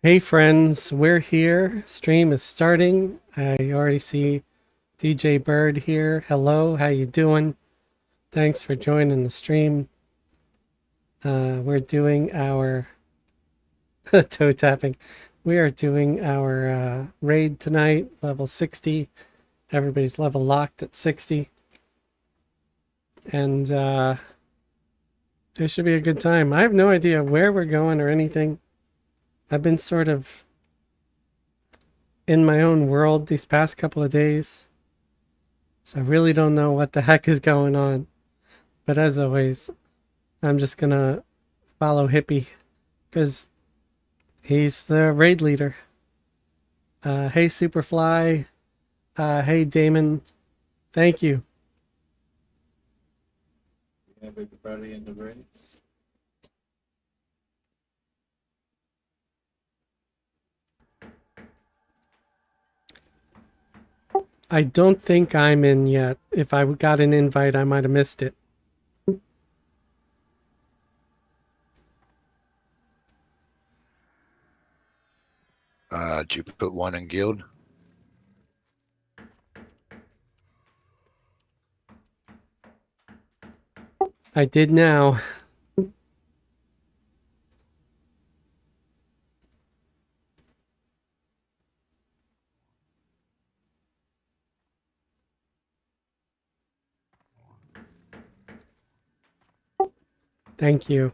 Hey friends, we're here. Stream is starting. I already see DJ Bird here. Hello, how you doing? Thanks for joining the stream. We're doing our toe tapping. We are doing our raid tonight, level 60. Everybody's level locked at 60. And it should be a good time. I have no idea where we're going or anything. I've been sort of in my own world these past couple of days. So I really don't know what the heck is going on. But as always, I'm just gonna follow Hippie because he's the raid leader. Hey Superfly. Hey Damon. Thank you. Everybody in the raid. I don't think I'm in yet. If I got an invite, I might have missed it. Did you put one in guild? I did now. Thank you.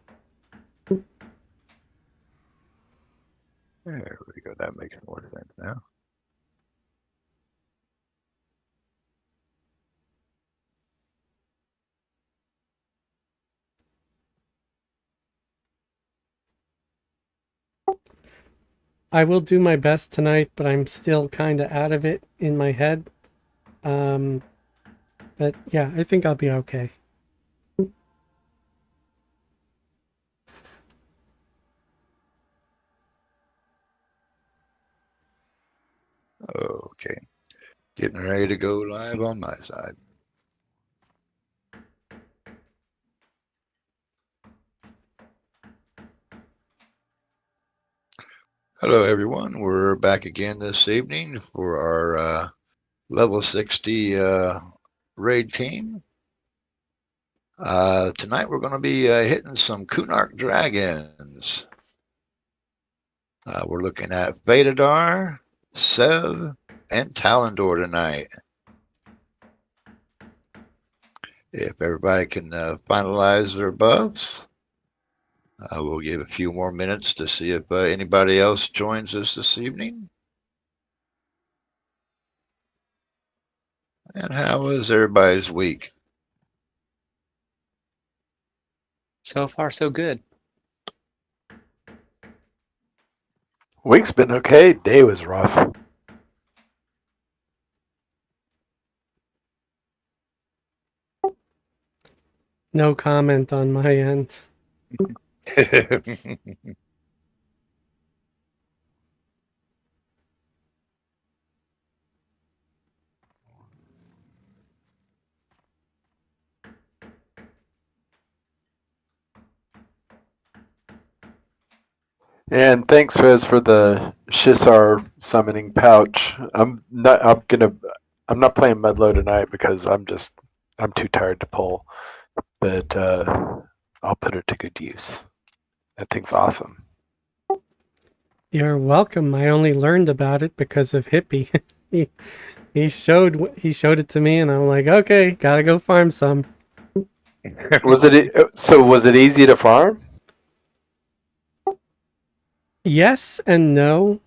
There we go. That makes more sense now. I will do my best tonight, but I'm still kind of out of it in my head. But yeah, I think I'll be okay. Okay. Getting ready to go live on my side. Hello, everyone. We're back again this evening for our level 60 raid team. Tonight we're going to be hitting some Kunark dragons. We're looking at Fadar, Sev, and Talendor tonight. If everybody can finalize their buffs, we'll give a few more minutes to see if anybody else joins us this evening. And how was everybody's week? So far, so good. Week's been okay. Day was rough. No comment on my end. And thanks, Fez, for the Shisar summoning pouch. I'm not playing Mudlow tonight because I'm too tired to pull. But I'll put it to good use. That thing's awesome. You're welcome. I only learned about it because of Hippie. he showed it to me, and I'm like, okay, gotta go farm some. Was it easy to farm? Yes and no.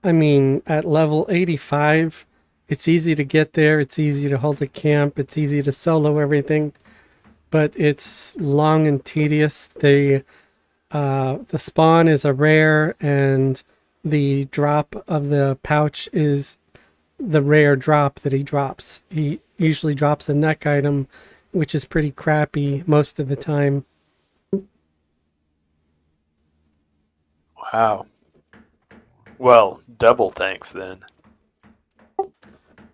I mean, at level 85, it's easy to get there. It's easy to hold a camp. It's easy to solo everything, but it's long and tedious. The spawn is a rare, and the drop of the pouch is the rare drop that he drops. He usually drops a neck item, which is pretty crappy most of the time. Wow. Well, double thanks then.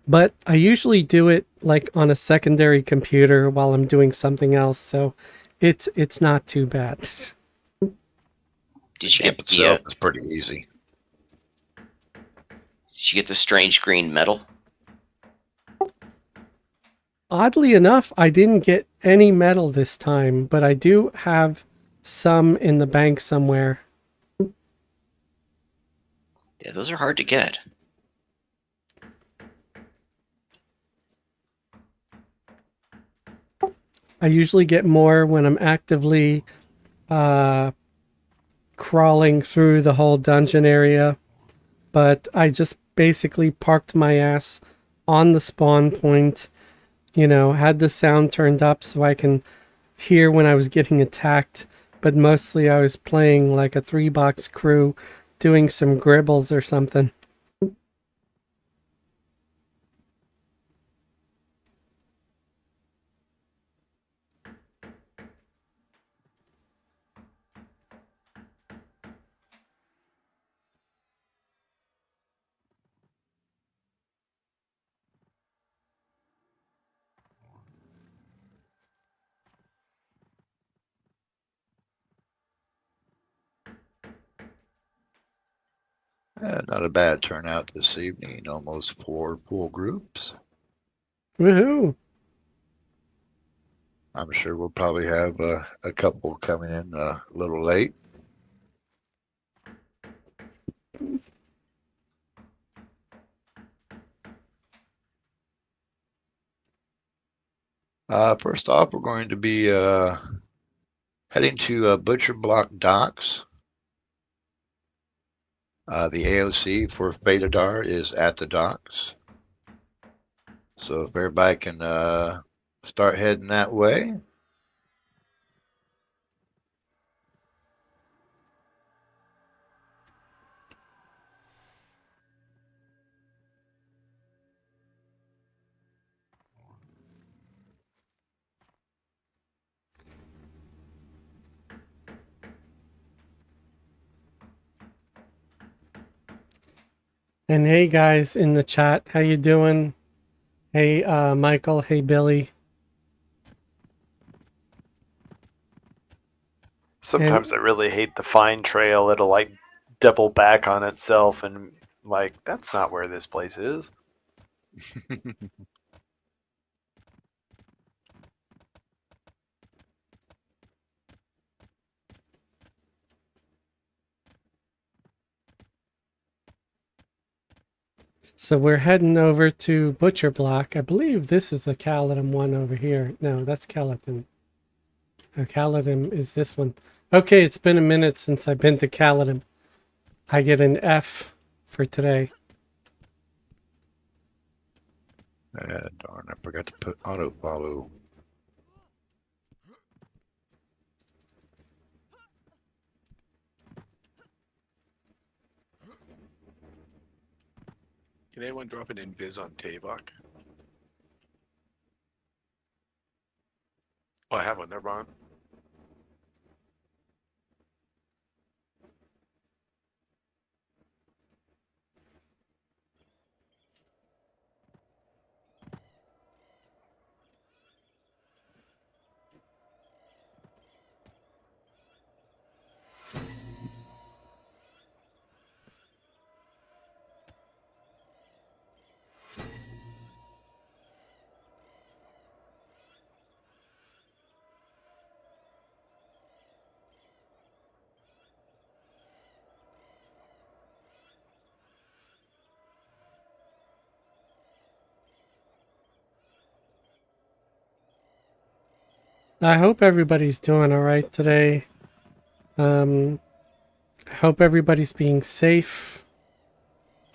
But I usually do it like on a secondary computer while I'm doing something else, so it's not too bad. Did you get itself is pretty easy. Did you get the strange green metal? Oddly enough, I didn't get any metal this time, but I do have some in the bank somewhere. Yeah, those are hard to get. I usually get more when I'm actively crawling through the whole dungeon area, but I just basically parked my ass on the spawn point, had the sound turned up so I can hear when I was getting attacked, but mostly I was playing like a 3-box crew doing some gribbles or something. Not a bad turnout this evening. Almost 4 full groups. Woohoo! I'm sure we'll probably have a couple coming in a little late. First off, we're going to be heading to Butcher Block Docks. The AOC for Fadar is at the docks. So if everybody can start heading that way. And hey guys in the chat, how you doing? Hey Michael, hey Billy. Sometimes I really hate the fine trail. It'll like double back on itself and like that's not where this place is. So we're heading over to Butcher Block. I believe this is the Caledon one over here. No, that's Caledon. Caledon is this one. Okay, it's been a minute since I've been to Caledon. I get an F for today. Darn, I forgot to put auto follow. Can anyone drop an invis on Tavok? Oh, I have one. Never mind. I hope everybody's doing all right today. I hope everybody's being safe.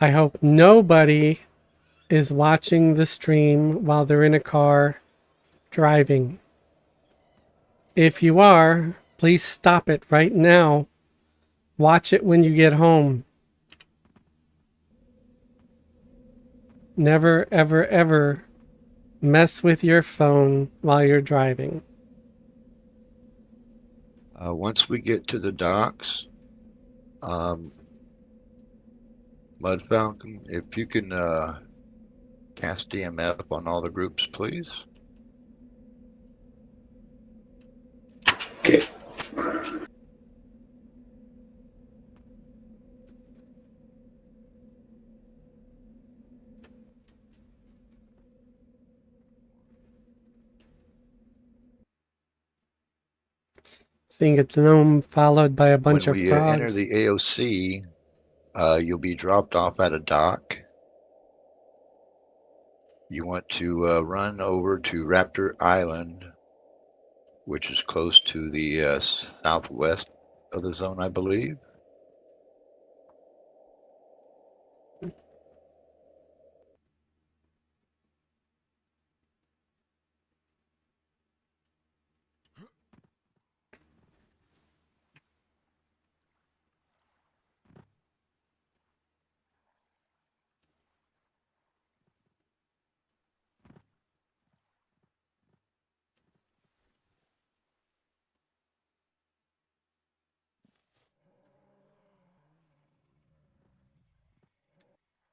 I hope nobody is watching the stream while they're in a car driving. If you are, please stop it right now. Watch it when you get home. Never, ever, ever mess with your phone while you're driving. Once we get to the docks, Mud Falcon, if you can cast DMF on all the groups, please. Okay. Seeing a gnome followed by a bunch When of we enter frogs. the AOC, you'll be dropped off at a dock. You want to run over to Raptor Island, which is close to the southwest of the zone, I believe.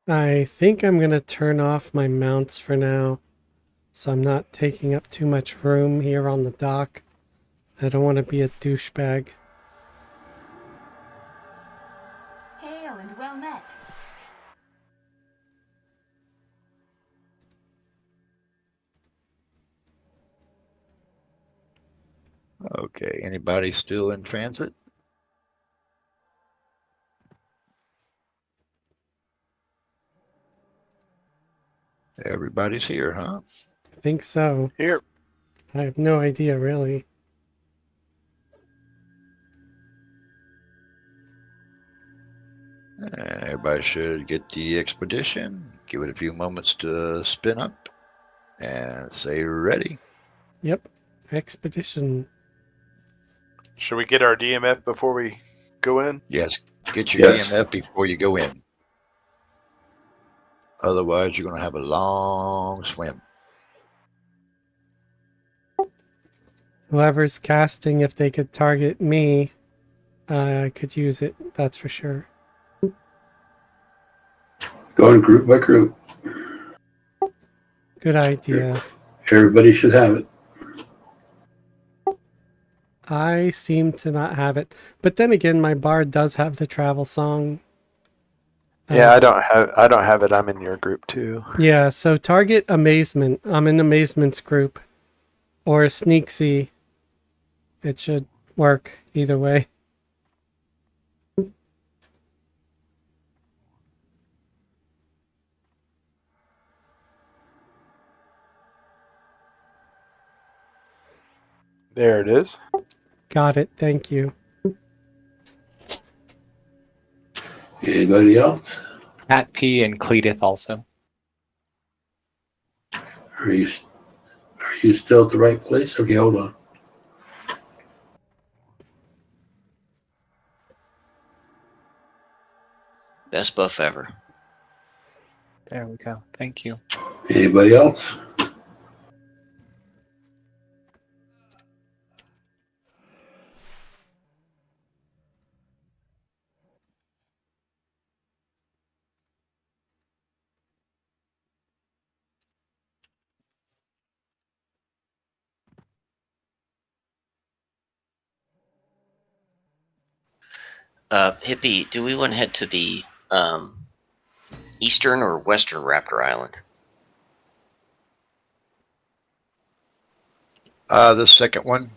I think I'm going to turn off my mounts for now, so I'm not taking up too much room here on the dock. I don't want to be a douchebag. Hail and well met. Okay, anybody still in transit? Everybody's here, huh? I think so. Here. I have no idea, really. Everybody should get the expedition. Give it a few moments to spin up and say ready. Yep. Expedition. Should we get our DMF before we go in? Yes, get your Yes. DMF before you go in. Otherwise, you're going to have a long swim. Whoever's casting, if they could target me, I could use it, that's for sure. Going group by group. Good idea. Everybody should have it. I seem to not have it. But then again, my bard does have the travel song. Yeah, I don't have it. I'm in your group too. Yeah, so target Amazement. I'm in Amazement's group. Or Sneaksy. It should work either way. There it is. Got it, thank you. Anybody else? Pat P and Cleetith also. Are you still at the right place? Okay, hold on. Best buff ever. There we go. Thank you. Anybody else? Hippie, do we want to head to the eastern or western Raptor Island? The second one.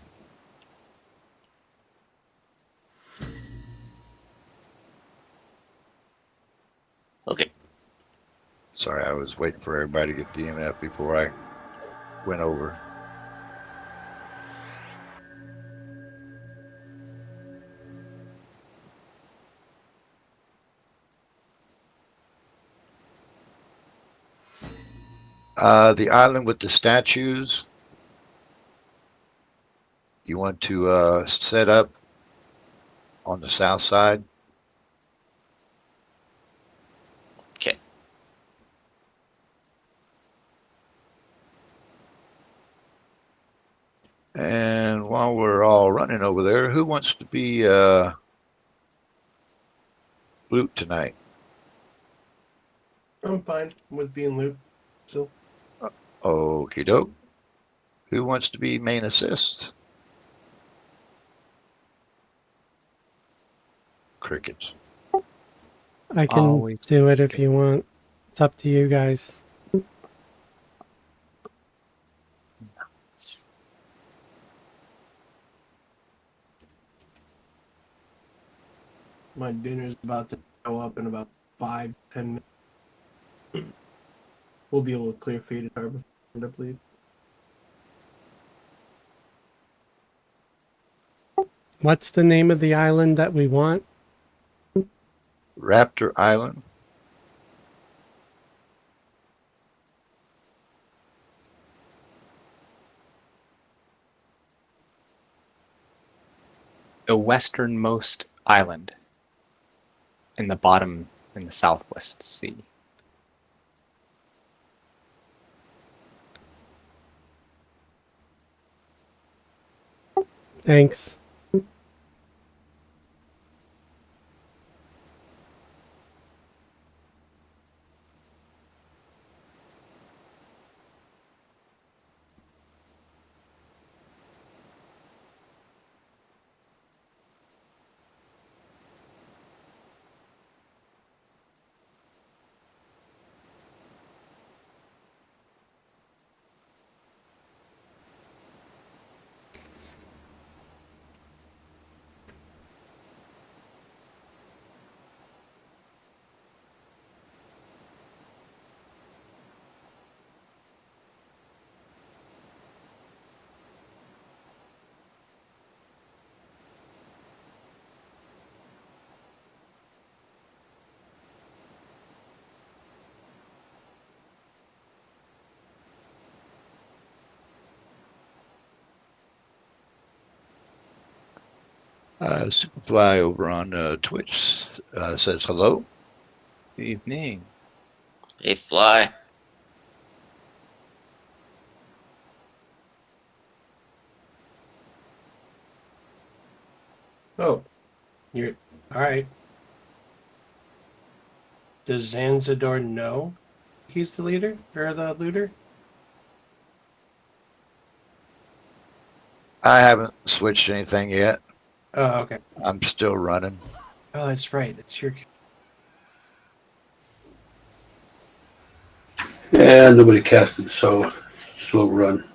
Okay. Sorry, I was waiting for everybody to get DMF before I went over. The island with the statues. You want to set up on the south side. Okay. And while we're all running over there, who wants to be loot tonight? I'm fine with being loot. So Okie doke. Who wants to be main assist? Crickets. I can Always do it if you want. It's up to you guys. My dinner's about to show up in about 5-10 minutes. We'll be able to clear Fadar before I end up leaving. What's the name of the island that we want? Raptor Island. The westernmost island in the bottom in the southwest sea. Thanks. Superfly over on Twitch says hello. Good evening. Hey, Fly. Oh, you're all right. Does Zanzador know he's the leader or the looter? I haven't switched anything yet. Oh, okay. I'm still running. Oh, that's right. It's your. And nobody casted, so slow run.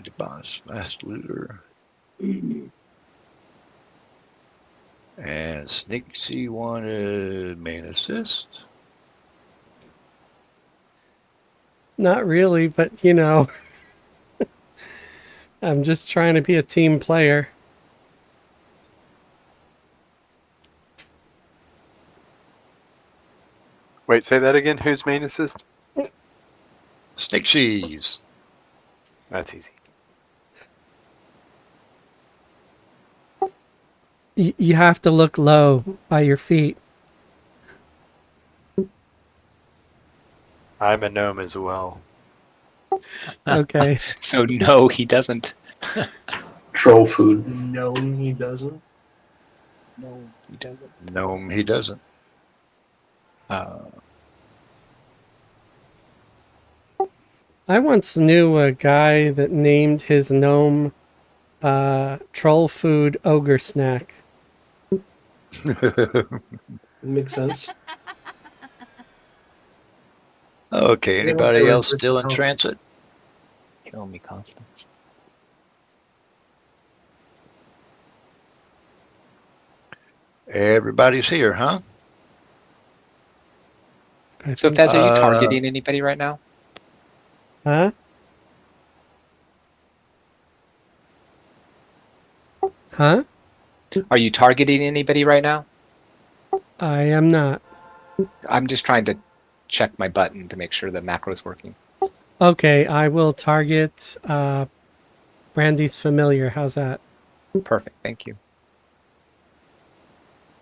The boss, fast looter. And Sneaksy wanted main assist. Not really, but you know, I'm just trying to be a team player. Wait, say that again. Who's main assist? Sneaksies. That's easy. You have to look low by your feet. I'm a gnome as well. Okay. So no, he doesn't. Troll food. No, he doesn't. No, he doesn't. No, he doesn't. I once knew a guy that named his gnome Troll Food Ogre Snack. Makes sense. Okay, anybody else still in transit? Kill me, Constance. Everybody's here, huh? So Fez, are you Uh, targeting anybody right now? Huh? Huh? Are you targeting anybody right now? I am not. I'm just trying to check my button to make sure the macro is working. Okay, I will target Brandy's familiar. How's that? Perfect, thank you.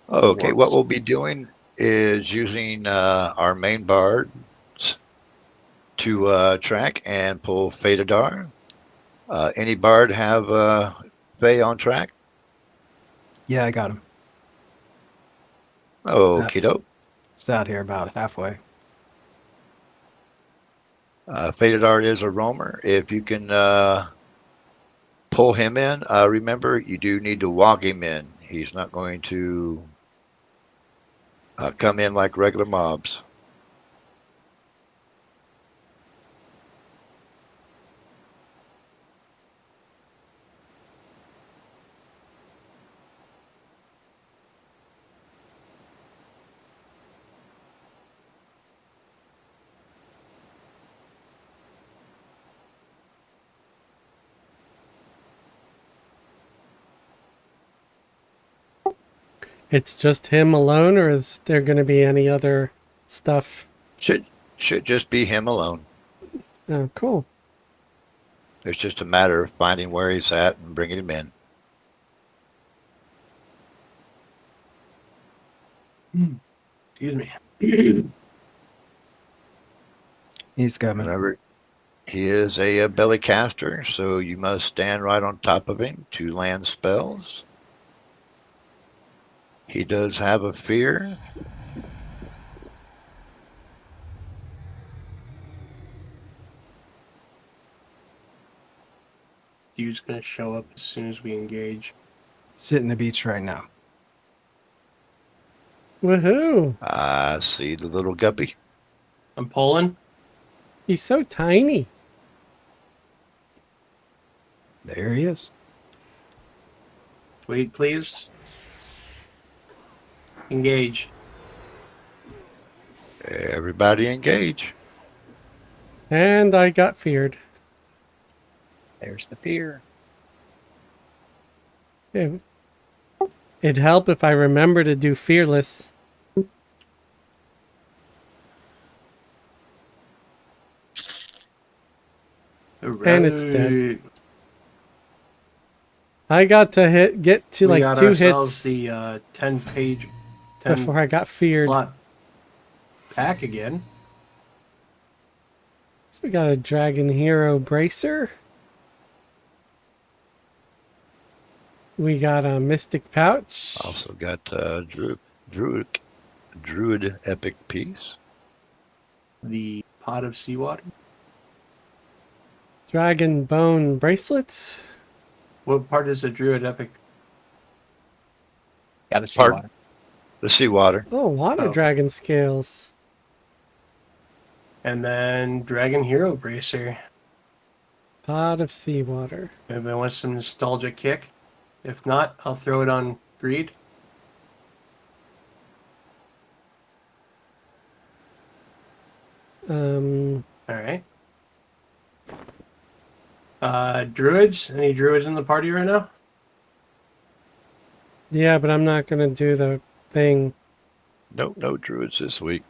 Okay, what Works. we'll be doing is using our main bards to track and pull Fadar. Any bard have Faye on track? Yeah, I got him. Okie doke. It's out here about halfway. Fadar is a roamer. If you can pull him in, remember, you do need to walk him in. He's not going to come in like regular mobs. It's just him alone, or is there going to be any other stuff? Should just be him alone. Oh, cool. It's just a matter of finding where he's at and bringing him in. Excuse me. He's coming. Remember, he is a belly caster, so you must stand right on top of him to land spells. He does have a fear. Dude's gonna show up as soon as we engage. Sitting the beach right now. Woohoo! I see the little guppy. I'm pulling. He's so tiny. There he is. Wait, please. Engage. Everybody engage. And I got feared. There's the fear. It'd help if I remember to do fearless. And it's dead. I got to get to We like got 2 ourselves hits the 10-page 10 before I got feared. slot pack again. So we got a Dragon Hero Bracer. We got a Mystic Pouch. Also got Druid Epic Piece. The pot of seawater. Dragon Bone Bracelets. What part is the Druid Epic? Yeah, the Pardon? seawater. The seawater. Oh, Water Oh. Dragon Scales. And then Dragon Hero Bracer. Pot of Seawater. Anybody wants some nostalgia kick? If not, I'll throw it on Greed. Alright. Druids? Any druids in the party right now? Yeah, but I'm not going to do the thing. Nope, no druids this week.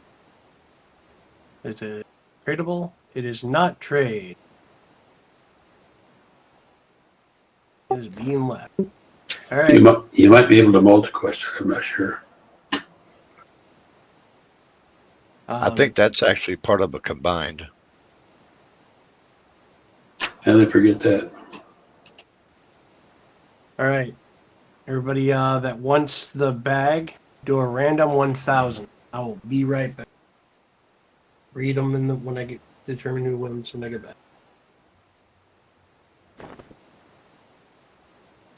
Is it tradable? It is not trade. It is being left. Alright. You might be able to multi-quest it, I'm not sure. I think that's actually part of a combined. And they forget that. Alright. Everybody that wants the bag, do a random 1,000. I will be right back. Read them when I get determine who wins when I get back.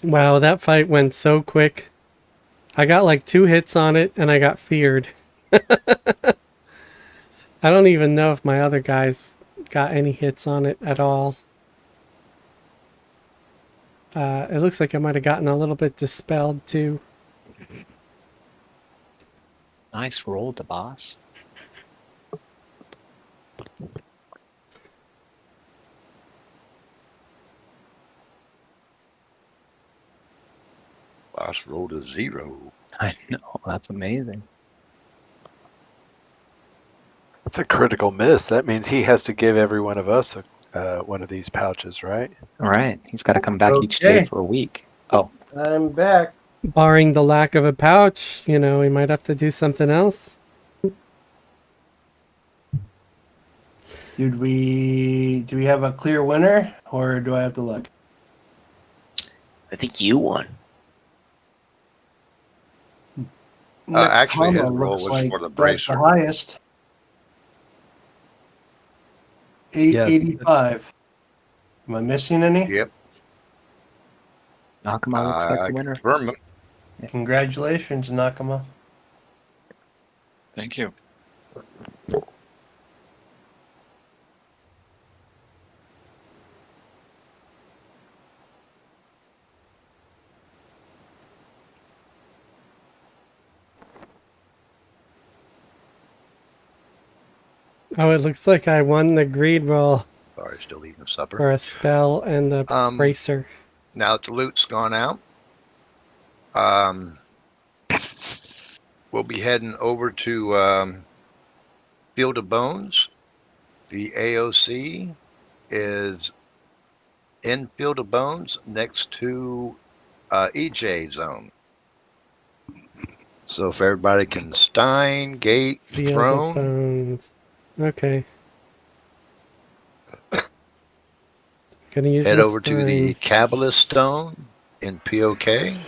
Wow, that fight went so quick. I got like 2 hits on it and I got feared. I don't even know if my other guys got any hits on it at all. It looks like I might have gotten a little bit dispelled too. Nice roll, the boss. Boss rolled a 0. I know, that's amazing. That's a critical miss. That means he has to give every one of us one of these pouches, right? All right, he's got to come back each day Okay. for a week. Oh, I'm back. Barring the lack of a pouch, you know, we might have to do something else. Do we have a clear winner or do I have to look? I think you won. Actually, his Nakama roll looks was like for the that's bracer. the highest. Yeah. 885. Am I missing any? Yep. Nakama looks like the winner. Confirm it. Congratulations, Nakama. Thank you. Oh, it looks like I won the greed roll Sorry, still eating supper. for a spell and the bracer. Now that the loot's gone out, we'll be heading over to Field of Bones. The AOC is in Field of Bones next to EJ zone. So if everybody can Stein, Gate, Field of Throne, Bones. Okay. Gonna use head my over to the Stein. Kabbalist Stone in POK. And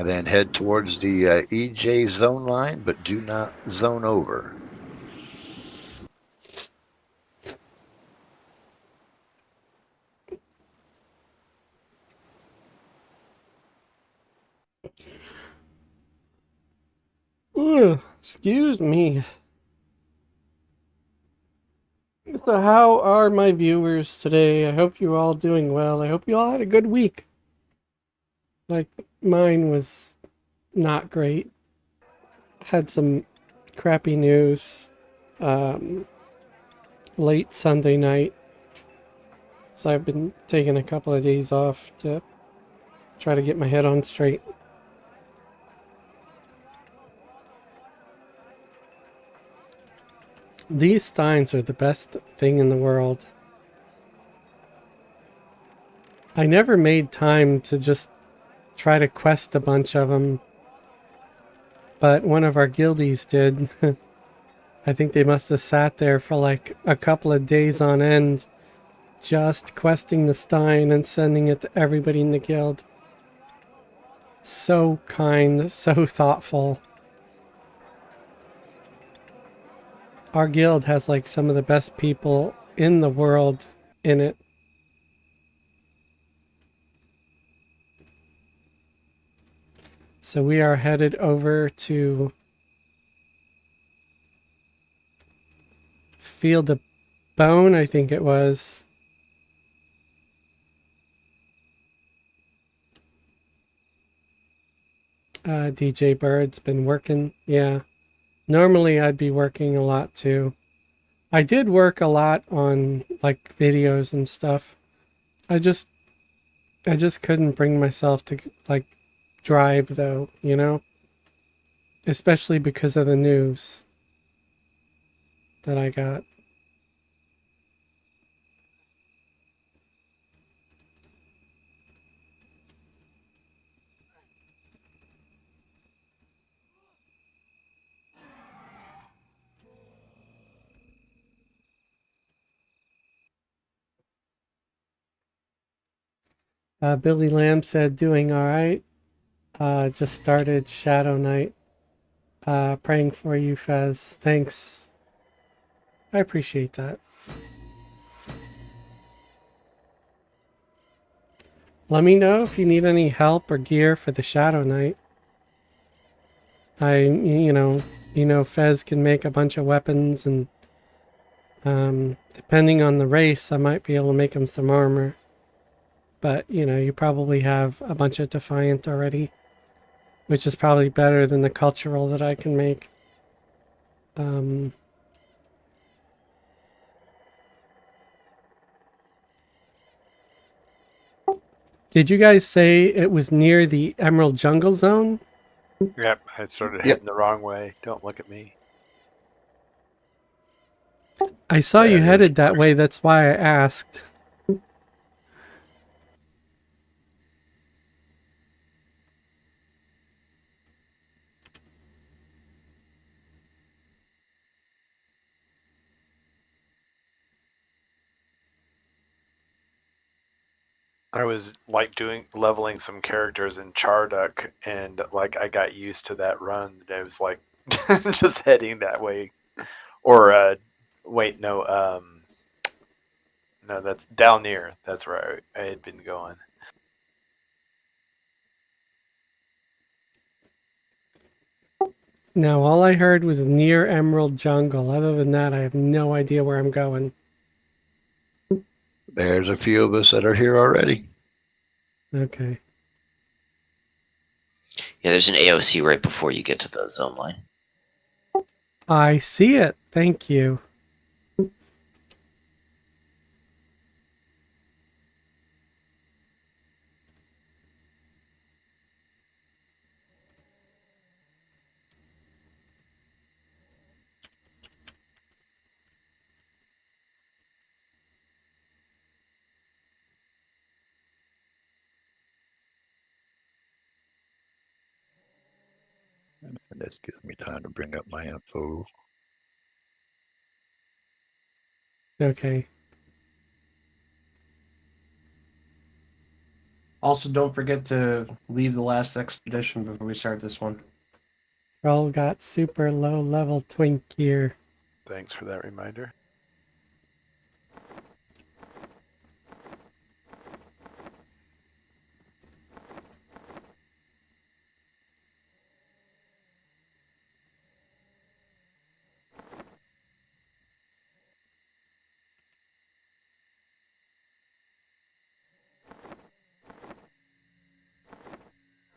then head towards the EJ zone line, but do not zone over. Ugh, excuse me. So how are my viewers today? I hope you're all doing well. I hope you all had a good week. Like, mine was not great. Had some crappy news late Sunday night. So I've been taking a couple of days off to try to get my head on straight. These steins are the best thing in the world. I never made time to just try to quest a bunch of them, but one of our guildies did. I think they must have sat there for like a couple of days on end, just questing the stein and sending it to everybody in the guild. So kind, so thoughtful. Our guild has like some of the best people in the world in it. So we are headed over to Field of Bone, I think it was. DJ Bird's been working. Yeah. Normally I'd be working a lot too. I did work a lot on like videos and stuff. I just couldn't bring myself to like drive though, you know? Especially because of the news that I got. Billy Lamb said, doing all right. Just started Shadow Night. Praying for you, Fez. Thanks. I appreciate that. Let me know if you need any help or gear for the Shadow Night. You know, Fez can make a bunch of weapons, and depending on the race, I might be able to make him some armor. But, you know, you probably have a bunch of Defiant already, which is probably better than the cultural that I can make. Did you guys say it was near the Emerald Jungle Zone? Yep, I started heading the wrong way. Don't look at me. I saw you headed that way, that's why I asked. I was like leveling some characters in Charduck, and like I got used to that run. I was like just heading that way. Or wait, no, No, that's down near. That's where I had been going. Now, all I heard was near Emerald Jungle. Other than that, I have no idea where I'm going. There's a few of us that are here already. Okay. Yeah, there's an AOC right before you get to the zone line. I see it. Thank you. And this gives me time to bring up my info. Okay. Also, don't forget to leave the last expedition before we start this one. Roll got super low level twink gear. Thanks for that reminder.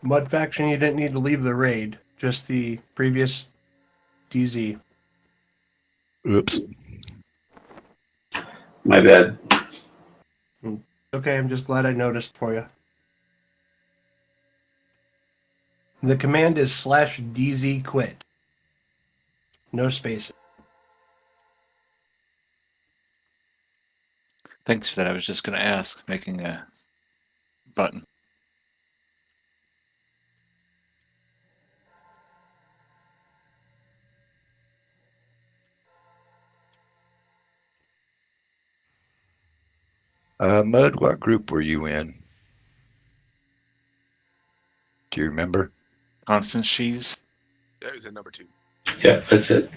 Mud faction, you didn't need to leave the raid. Just the previous DZ. Oops. My bad. Okay, I'm just glad I noticed for you. The command is /DZ quit. No spaces. Thanks for that. I was just going to ask, making a button. Mud, what group were you in? Do you remember? Constant She's. That was at number 2. Yeah, that's it.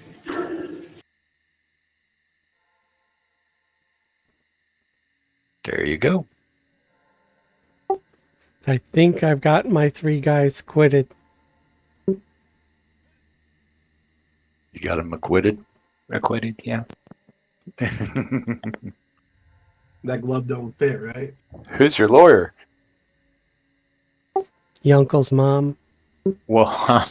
There you go. I think I've got my 3 guys quitted. You got them acquitted? Acquitted, yeah. That glove don't fit, right? Who's your lawyer? Your uncle's mom. Whoa.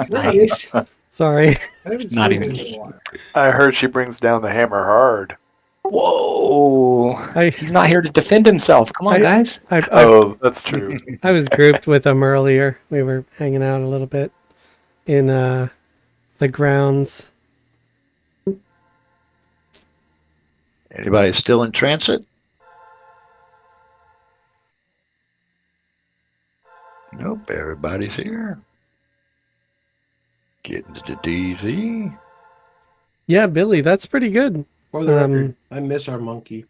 Nice. Sorry. I haven't Not seen even- him in a while. I heard she brings down the hammer hard. Whoa. I He's not here to defend himself. Come on, guys. Oh, that's true. I was grouped with him earlier. We were hanging out a little bit in the grounds. Anybody still in transit? Nope, everybody's here. Getting to the DZ. Yeah, Billy, that's pretty good. For the record, I miss our monkey.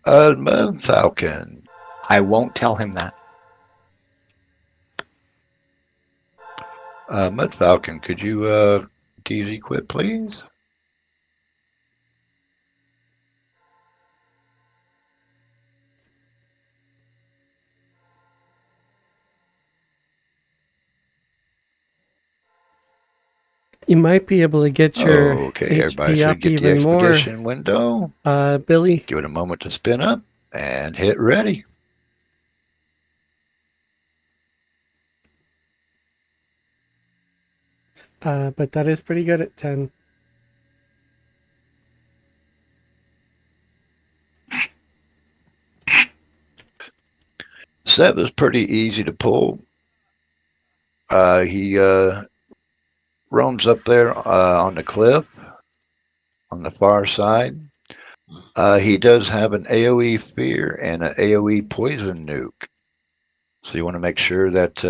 Mud Falcon. I won't tell him that. Mud Falcon, could you DZ quit, please? You might be able to get your Okay, everybody HP should up get the even more, expedition window. Billy. Give it a moment to spin up and hit ready. But that is pretty good at 10. Seth was pretty easy to pull. He roams up there on the cliff on the far side. He does have an AoE fear and an AoE poison nuke. So you want to make sure that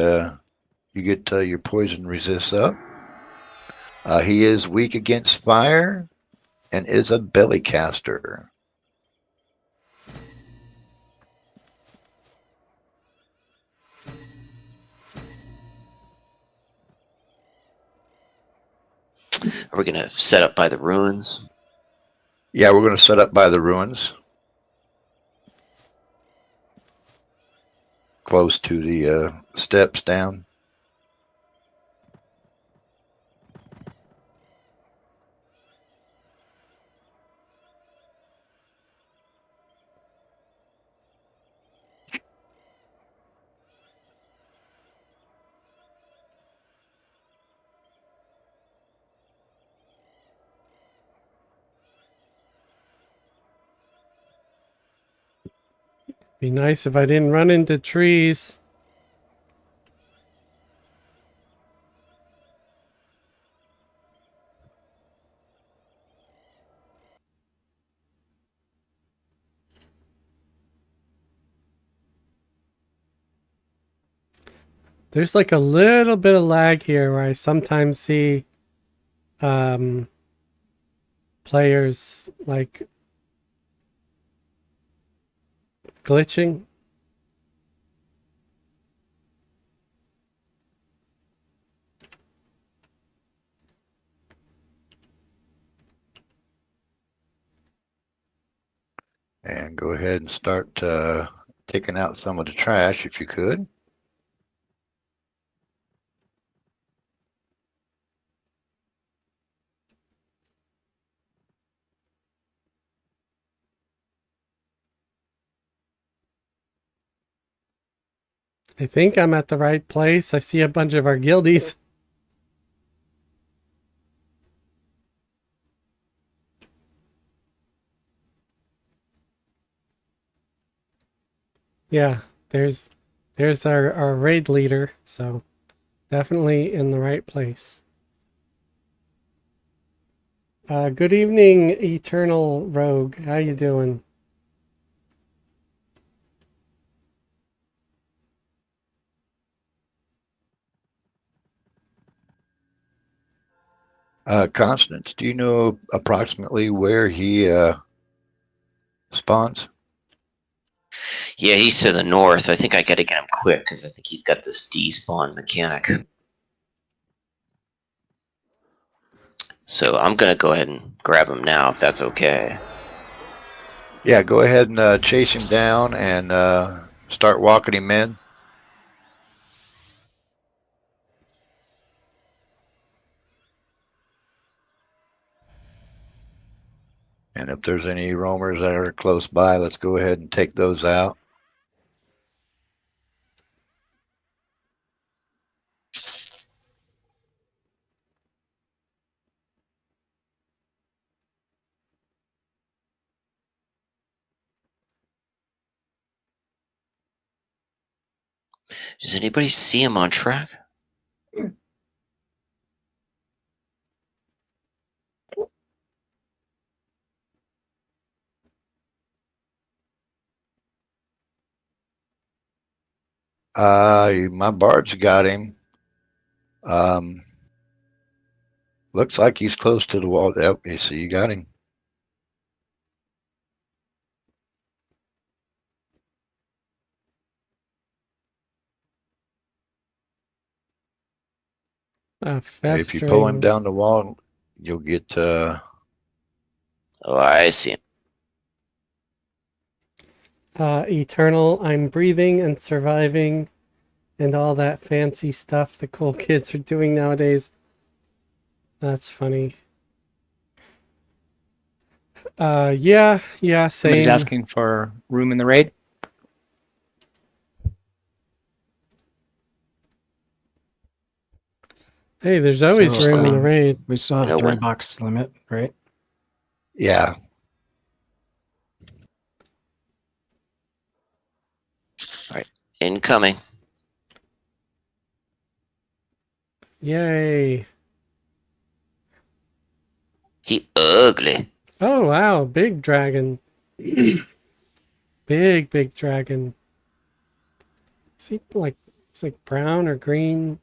you get your poison resist up. He is weak against fire and is a belly caster. Are we gonna set up by the ruins? Yeah, we're going to set up by the ruins. Close to the steps down. Be nice if I didn't run into trees. There's like a little bit of lag here where I sometimes see players like glitching. And go ahead and start taking out some of the trash if you could. I think I'm at the right place. I see a bunch of our guildies. Yeah, there's our raid leader, so definitely in the right place. Good evening, Eternal Rogue. How you doing? Constance, do you know approximately where he spawns? Yeah, he's to the north. I think I gotta get him quick because I think he's got this despawn mechanic. So I'm gonna go ahead and grab him now if that's okay. Yeah, go ahead and chase him down and start walking him in. And if there's any roamers that are close by, let's go ahead and take those out. Does anybody see him on track? My bard's got him. Looks like he's close to the wall. Yep, you see, you got him. If you pull him Festering. down the wall, you'll get. Oh, I see him. Eternal, I'm breathing and surviving and all that fancy stuff the cool kids are doing nowadays. That's funny. Yeah, Somebody's same. asking for room in the raid. Hey, there's always So, room in the raid. We saw You know a 3 when- box limit, right? Yeah. Incoming. Yay. He ugly. Oh, wow. Big dragon. Big dragon. Is he like, he's like brown or green?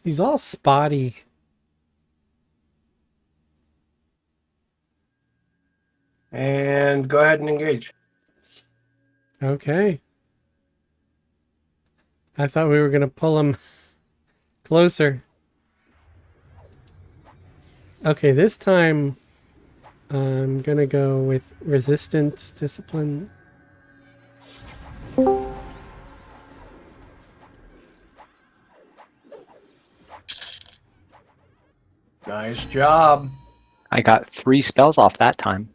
He's all spotty. And go ahead and engage. Okay. I thought we were going to pull him closer. Okay, this time I'm gonna go with resistant discipline. Nice job. I got 3 spells off that time.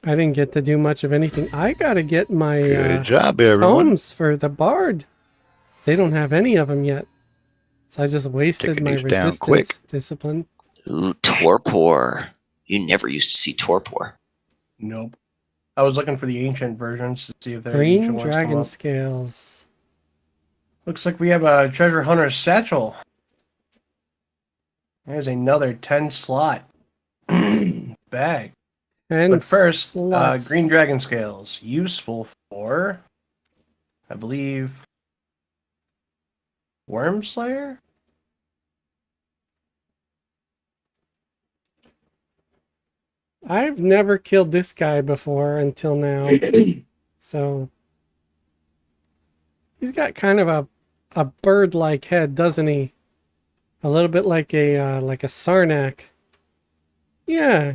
I didn't get to do much of anything. I gotta get my Good job, everyone. tomes for the bard. They don't have any of them yet. So I just wasted Taking my these down resistant quick. discipline. Ooh, torpor. You never used to see torpor. Nope. I was looking for the ancient versions to see if there are Green ancient ones come dragon up. scales. Looks like we have a treasure hunter's satchel. There's another 10 slot bag. And But first, slots. green dragon scales. Useful for, I believe, Worm Slayer? I've never killed this guy before until now. So he's got kind of a bird-like head, doesn't he? A little bit like a Sarnak. Yeah.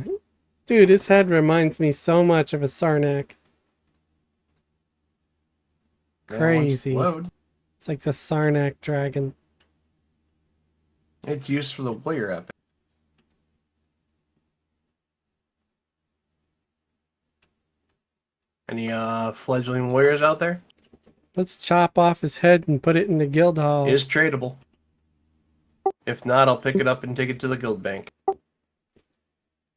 Dude, his head reminds me so much of a Sarnak. Crazy. It's like the Sarnak dragon. It's used for the warrior epic. Any fledgling warriors out there? Let's chop off his head and put it in the guild hall. Is tradable. If not, I'll pick it up and take it to the guild bank.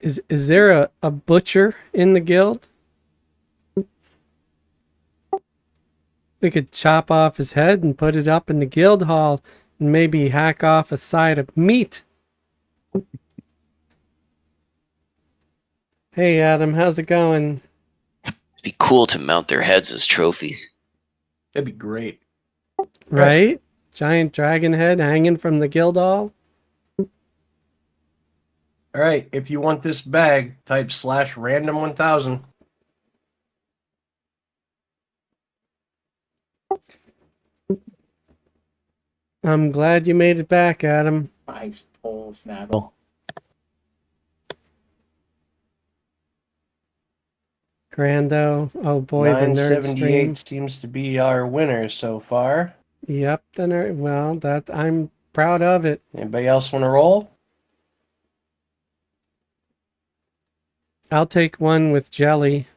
Is there a butcher in the guild? We could chop off his head and put it up in the guild hall and maybe hack off a side of meat. Hey Adam, how's it going? It'd be cool to mount their heads as trophies. That'd be great. Right? Giant dragon head hanging from the guild hall? Alright, if you want this bag, type /random1000. I'm glad you made it back, Adam. Nice pull, Snaggle. Grando. Oh boy, the nerd stream. 978 seems to be our winner so far. Yep, the nerd. Well, that I'm proud of it. Anybody else want to roll? I'll take one with jelly.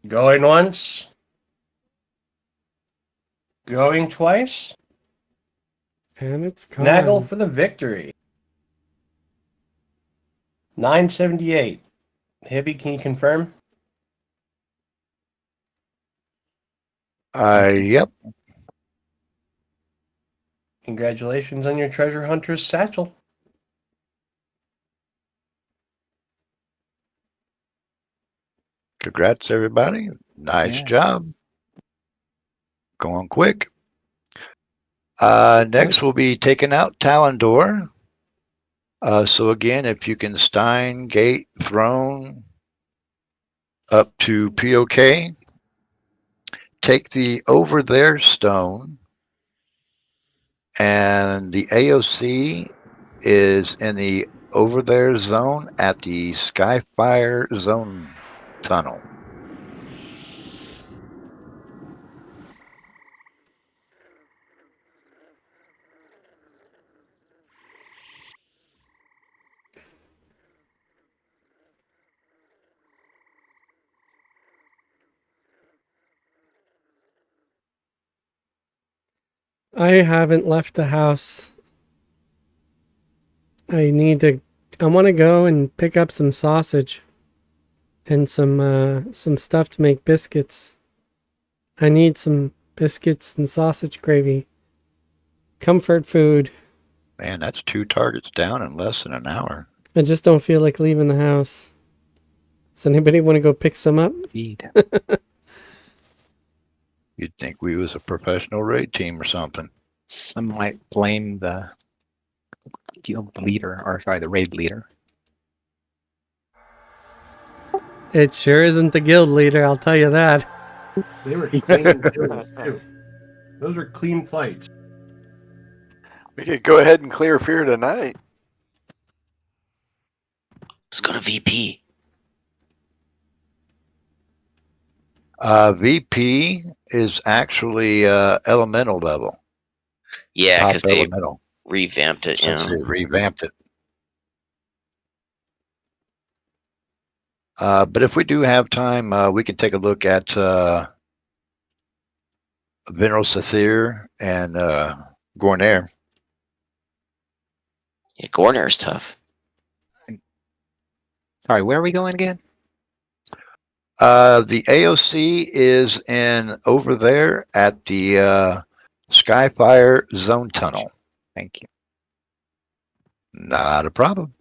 Going once. Going twice. And it's gone. Naggle for the victory. 978. Hippie, can you confirm? Yep. Congratulations on your treasure hunter's satchel. Congrats, everybody. Nice job. Going quick. Next, we'll be taking out Talendor. So again, if you can Stein, Gate, Throne, up to POK, take the Over There stone, and the AOC is in the Over There zone at the Skyfire zone tunnel. I haven't left the house. I want to go and pick up some sausage and some stuff to make biscuits. I need some biscuits and sausage gravy. Comfort food. Man, that's 2 targets down in less than an hour. I just don't feel like leaving the house. Does anybody want to go pick some up? Feed. You'd think we was a professional raid team or something. Some might blame the guild leader, or sorry, the raid leader. It sure isn't the guild leader, I'll tell you that. They were clean kills, too. Those were clean fights. We could go ahead and clear fear tonight. Let's go to VP. VP is actually elemental level. Yeah, Top because they elemental. revamped it. Since Yeah. they revamped it. But if we do have time, we can take a look at Venril Sathir and Gorenaire. Yeah, Gorenaire's tough. Sorry, where are we going again? The AOC is in over there at the Skyfire Zone Tunnel. Thank you. Not a problem.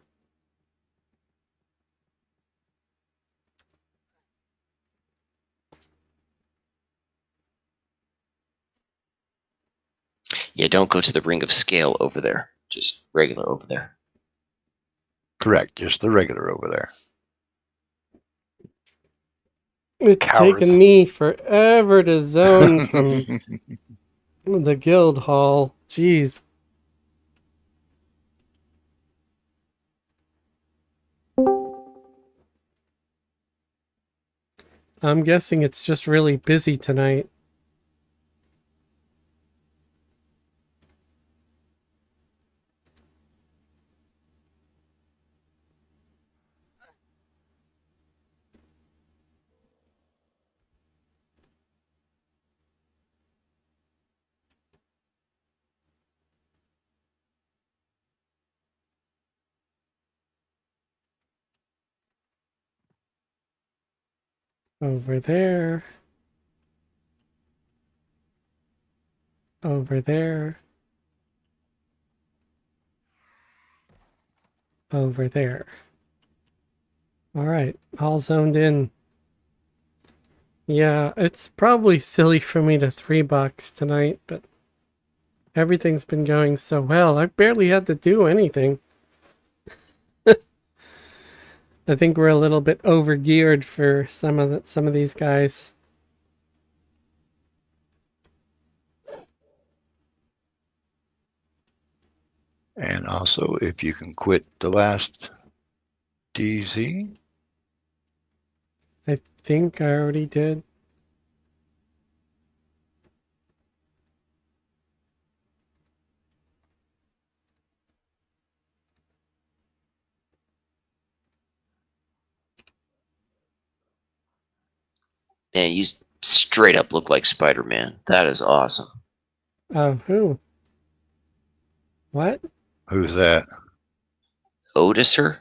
Yeah, don't go to the Ring of Scale over there. Just regular over there. Correct. Just the regular over there. It's Cowards. taken me forever to zone from the guild hall. Jeez. I'm guessing it's just really busy tonight. Over there. Over there. Over there. Alright, all zoned in. Yeah, it's probably silly for me to $3 tonight, but everything's been going so well. I've barely had to do anything. I think we're a little bit over geared for some of these guys. And also, if you can quit the last DZ. I think I already did. Man, you straight up look like Spider-Man. That is awesome. Who? What? Who's that? Otiser?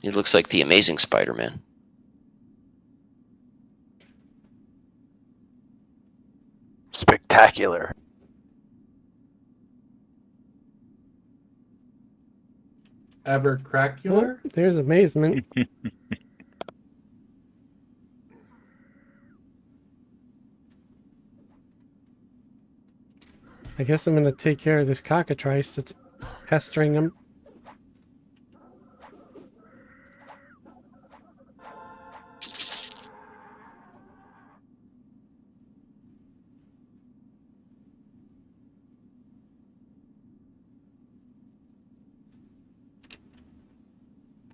It looks like the Amazing Spider-Man. Spectacular. Evercracular? Oh, there's amazement. I guess I'm going to take care of this cockatrice that's pestering him.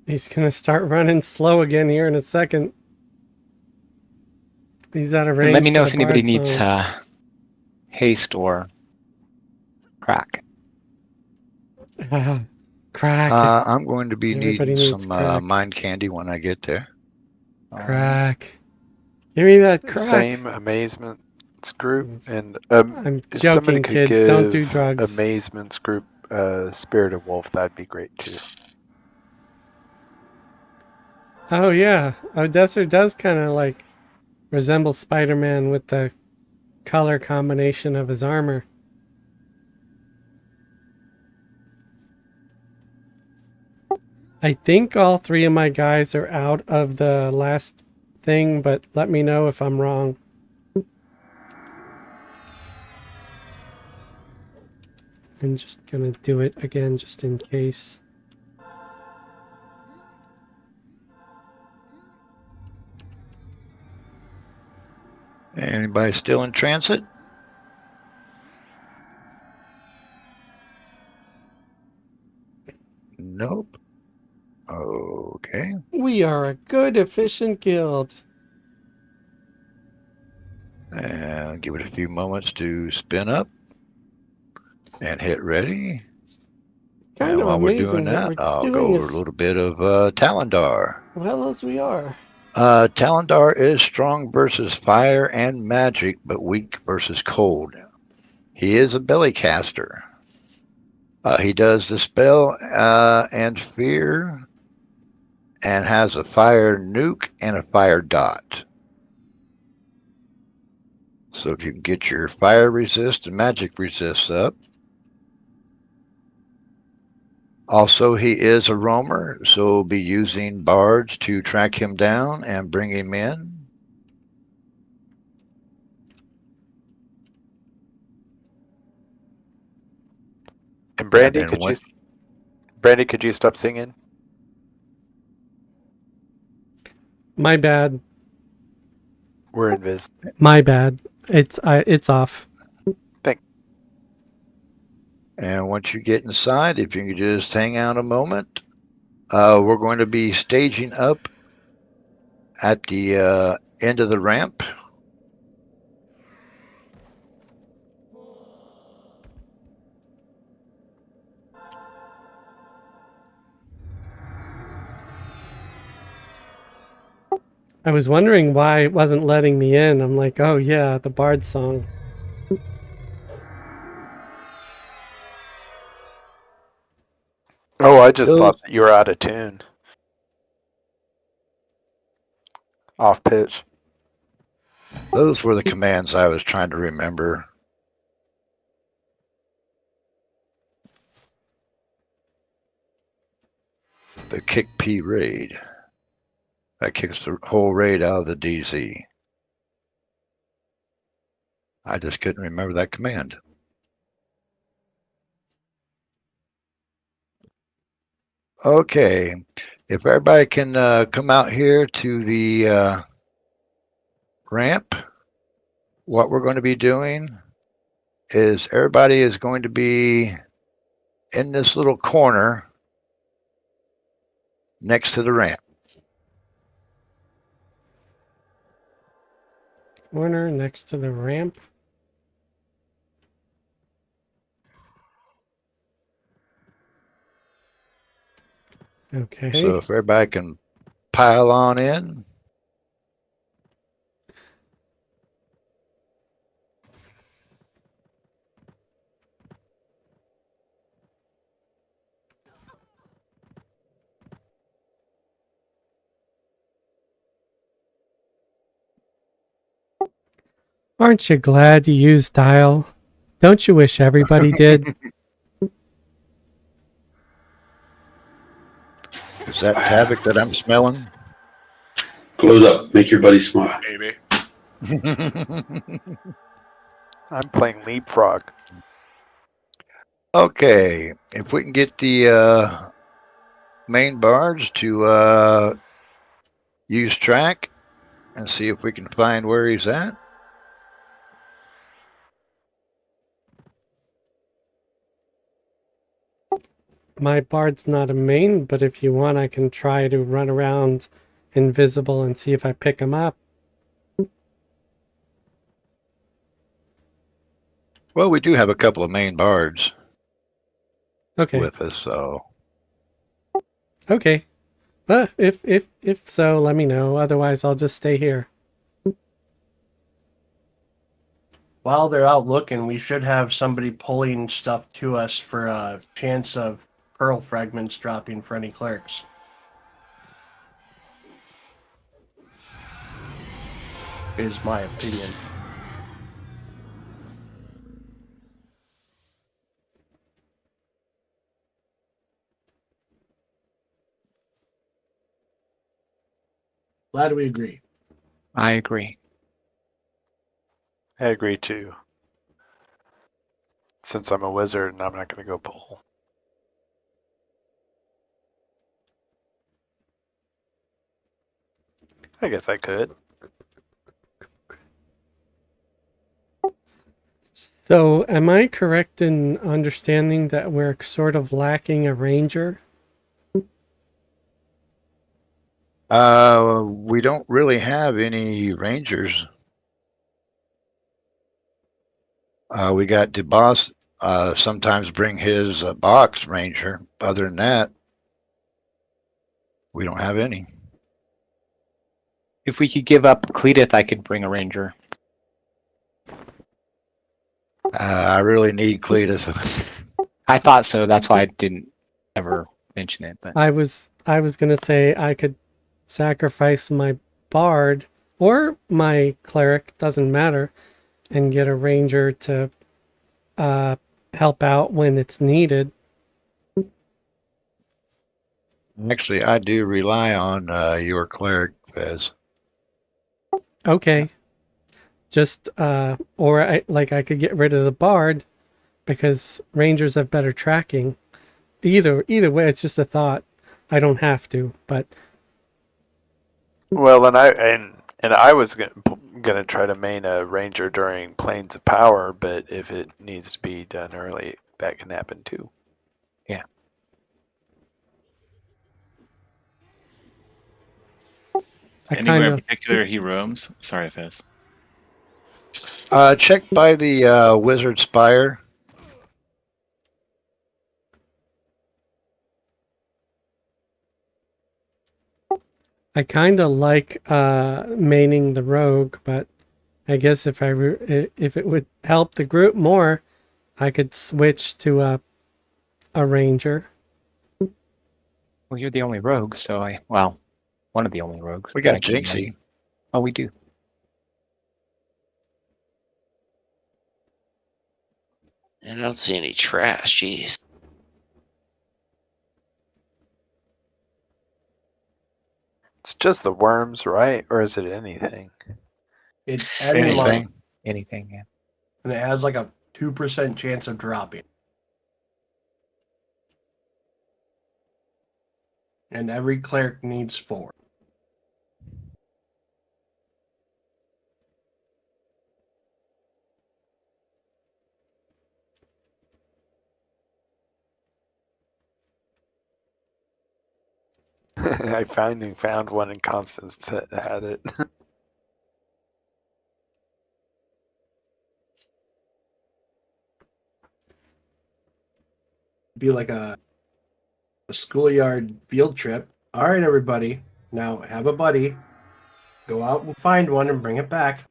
He's going to start running slow again here in a second. He's out of range. Let me know for if the anybody Bard needs Song. haste or crack. Crack. I'm going to be Everybody needing needs some crack. mind candy when I get there. Crack. Give me that crack. Same Amazement's group, and I'm if somebody joking, could kids. give Don't do drugs. Amazement's group Spirit of Wolf, that'd be great too. Oh, yeah. Odessa does kind of like resemble Spider-Man with the color combination of his armor. I think all three of my guys are out of the last thing, but let me know if I'm wrong. I'm just gonna do it again just in case. Anybody still in transit? Nope. Okay. We are a good, efficient guild. And give it a few moments to spin up and hit ready. Kind And of while we're doing amazing that that, we're I'll go doing over a as little bit of Talendor. well as we are. Talendor is strong versus fire and magic, but weak versus cold. He is a belly caster. He does dispel and fear, and has a fire nuke and a fire dot. So if you can get your fire resist and magic resist up. Also, he is a roamer, so we'll be using bards to track him down and bring him in. And Brandy, And then could you stop singing? My bad. We're invis. My bad. It's off. And once you get inside, if you can just hang out a moment, we're going to be staging up at the end of the ramp. I was wondering why it wasn't letting me in. I'm like, oh yeah, the Bard song. Oh, I just thought that you were out of tune. Off pitch. Those were the commands I was trying to remember. The kick P raid. That kicks the whole raid out of the DZ. I just couldn't remember that command. Okay, if everybody can come out here to the ramp, what we're going to be doing is everybody is going to be in this little corner next to the ramp. Corner next to the ramp. Okay. So if everybody can pile on in. Aren't you glad you used dial? Don't you wish everybody did? Is that havoc that I'm smelling? Close up. Make your buddy smile. Maybe. I'm playing leapfrog. Okay, if we can get the main bards to use track and see if we can find where he's at. My Bard's not a main, but if you want, I can try to run around invisible and see if I pick him up. Well, we do have a couple of main bards Okay. with us, so Okay. If so, let me know. Otherwise, I'll just stay here. While they're out looking, we should have somebody pulling stuff to us for a chance of pearl fragments dropping for any clerks. Is my opinion. Glad we agree. I agree. I agree too. Since I'm a wizard and I'm not going to go pull. I guess I could. So, am I correct in understanding that we're sort of lacking a ranger? We don't really have any rangers. We got DeBoss sometimes bring his box ranger. Other than that, we don't have any. If we could give up Cletus, I could bring a ranger. I really need Cletus. I thought so. That's why I didn't ever mention it. But I was gonna say I could sacrifice my bard or my cleric, doesn't matter, and get a ranger to help out when it's needed. Actually, I do rely on your cleric, Fez. Okay. Just or I could get rid of the bard because rangers have better tracking. Either way, it's just a thought. I don't have to, but Well, and I was gonna try to main a ranger during Planes of Power, but if it needs to be done early, that can happen too. yeah. Anywhere in particular he roams? Sorry, Fez. Check by the Wizard Spire. I kind of like maining the rogue, but I guess if if it would help the group more, I could switch to a ranger. Well, you're the only rogue, so one of the only rogues. We got I can Jinxie. imagine. Oh, we do. And I don't see any trash. Jeez. It's just the worms, right? Or is it anything? It's Anything. Anything, yeah. And it has like a 2% chance of dropping. And every cleric needs 4. I finally found one in Constance that had it. Be like a schoolyard field trip. All right, everybody. Now have a buddy. Go out and find one and bring it back.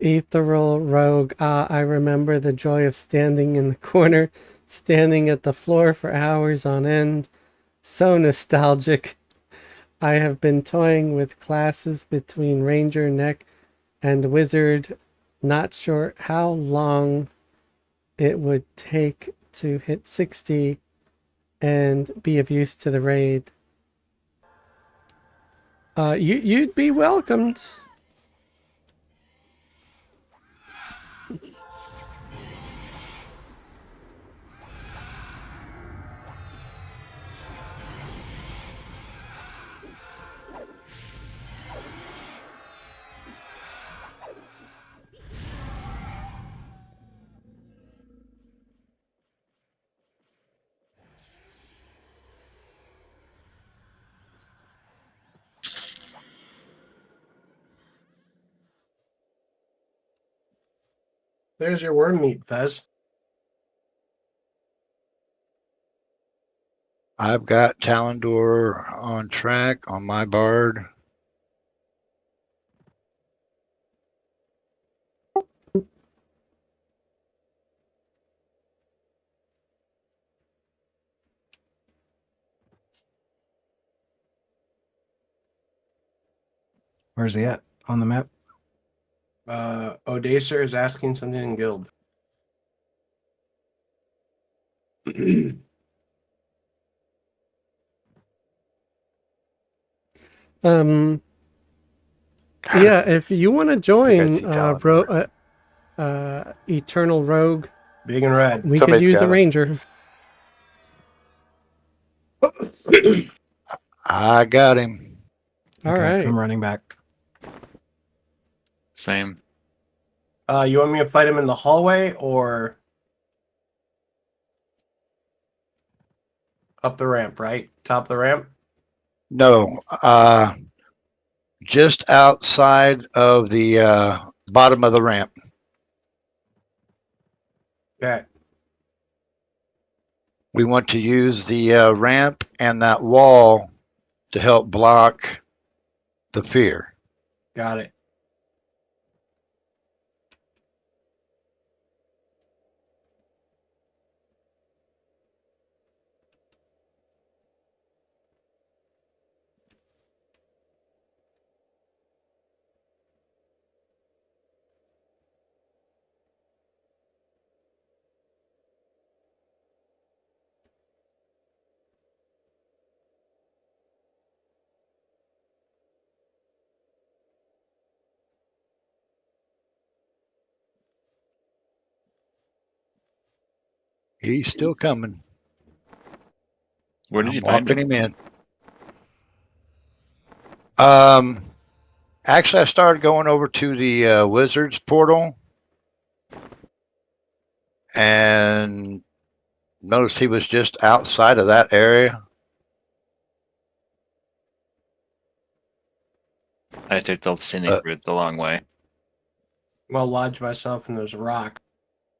Ethereal rogue. I remember the joy of standing in the corner, standing at the floor for hours on end. So nostalgic. I have been toying with classes between Ranger, Neck, and Wizard. Not sure how long it would take to hit 60 and be of use to the raid. You'd be welcomed. There's your worm meat, Fez. I've got Talendor on track on my bard. Where's he at on the map? Odacer is asking something in guild. Yeah, if you want to join see Talendor. Eternal Rogue, Big and red. we Somebody's could use got a it. ranger. I got him. All Okay, right. I'm running back. Same. You want me to fight him in the hallway or up the ramp, right? Top of the ramp? No, just outside of the bottom of the ramp. Okay. We want to use the ramp and that wall to help block the fear. Got it. He's still coming. Where did I'm you find walking him? him in. Actually, I started going over to the Wizards portal and noticed he was just outside of that area. I took the scenic route the long way. I'll lodge myself in those rocks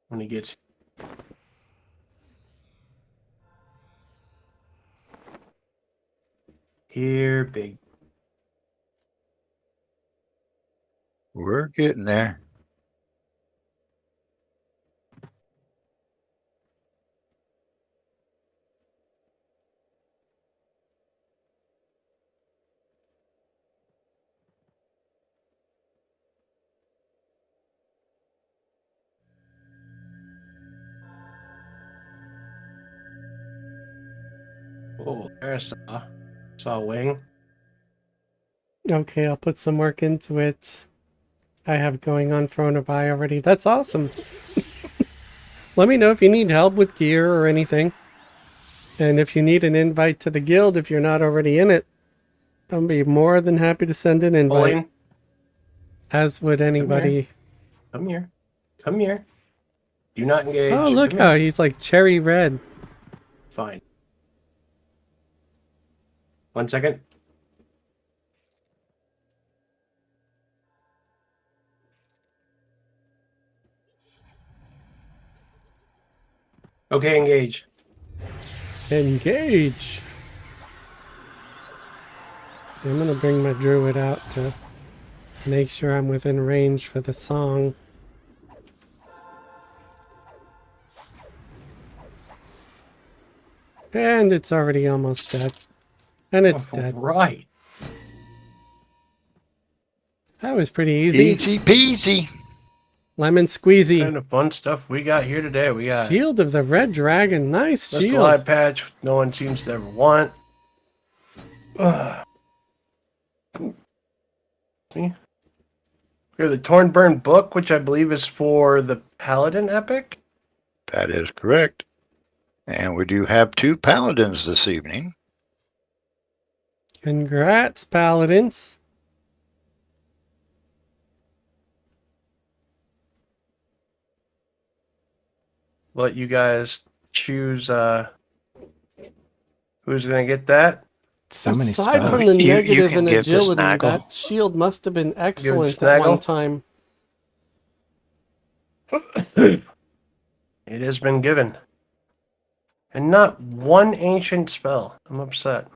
when he gets here, big. We're getting there. Oh, there's saw a wing. Okay, I'll put some work into it. I have going on Firiona Vie already. That's awesome. Let me know if you need help with gear or anything. And if you need an invite to the guild, if you're not already in it, I'll be more than happy to send an invite. Pulling. As would anybody. Come here. Come here. Do not engage. Oh, look Come how here. he's like cherry red. Fine. 1 second. Okay, engage. Engage. I'm gonna bring my druid out to make sure I'm within range for the song. And it's already almost dead. And it's dead. Right. That was pretty easy. Easy peasy. Lemon squeezy. Kind of fun stuff we got here today. We got Shield of the Red Dragon. Nice just a shield. live patch no one seems to ever want. Me. We have the Torn Burn book, which I believe is for the Paladin epic. That is correct. And we do have 2 paladins this evening. Congrats, Paladins. Let you guys choose who's gonna get that. So many Aside spells. from the You negative can and give to agility, Snaggle. that shield must have been excellent at Snaggle? one time. It has been given. And not one ancient spell. I'm upset.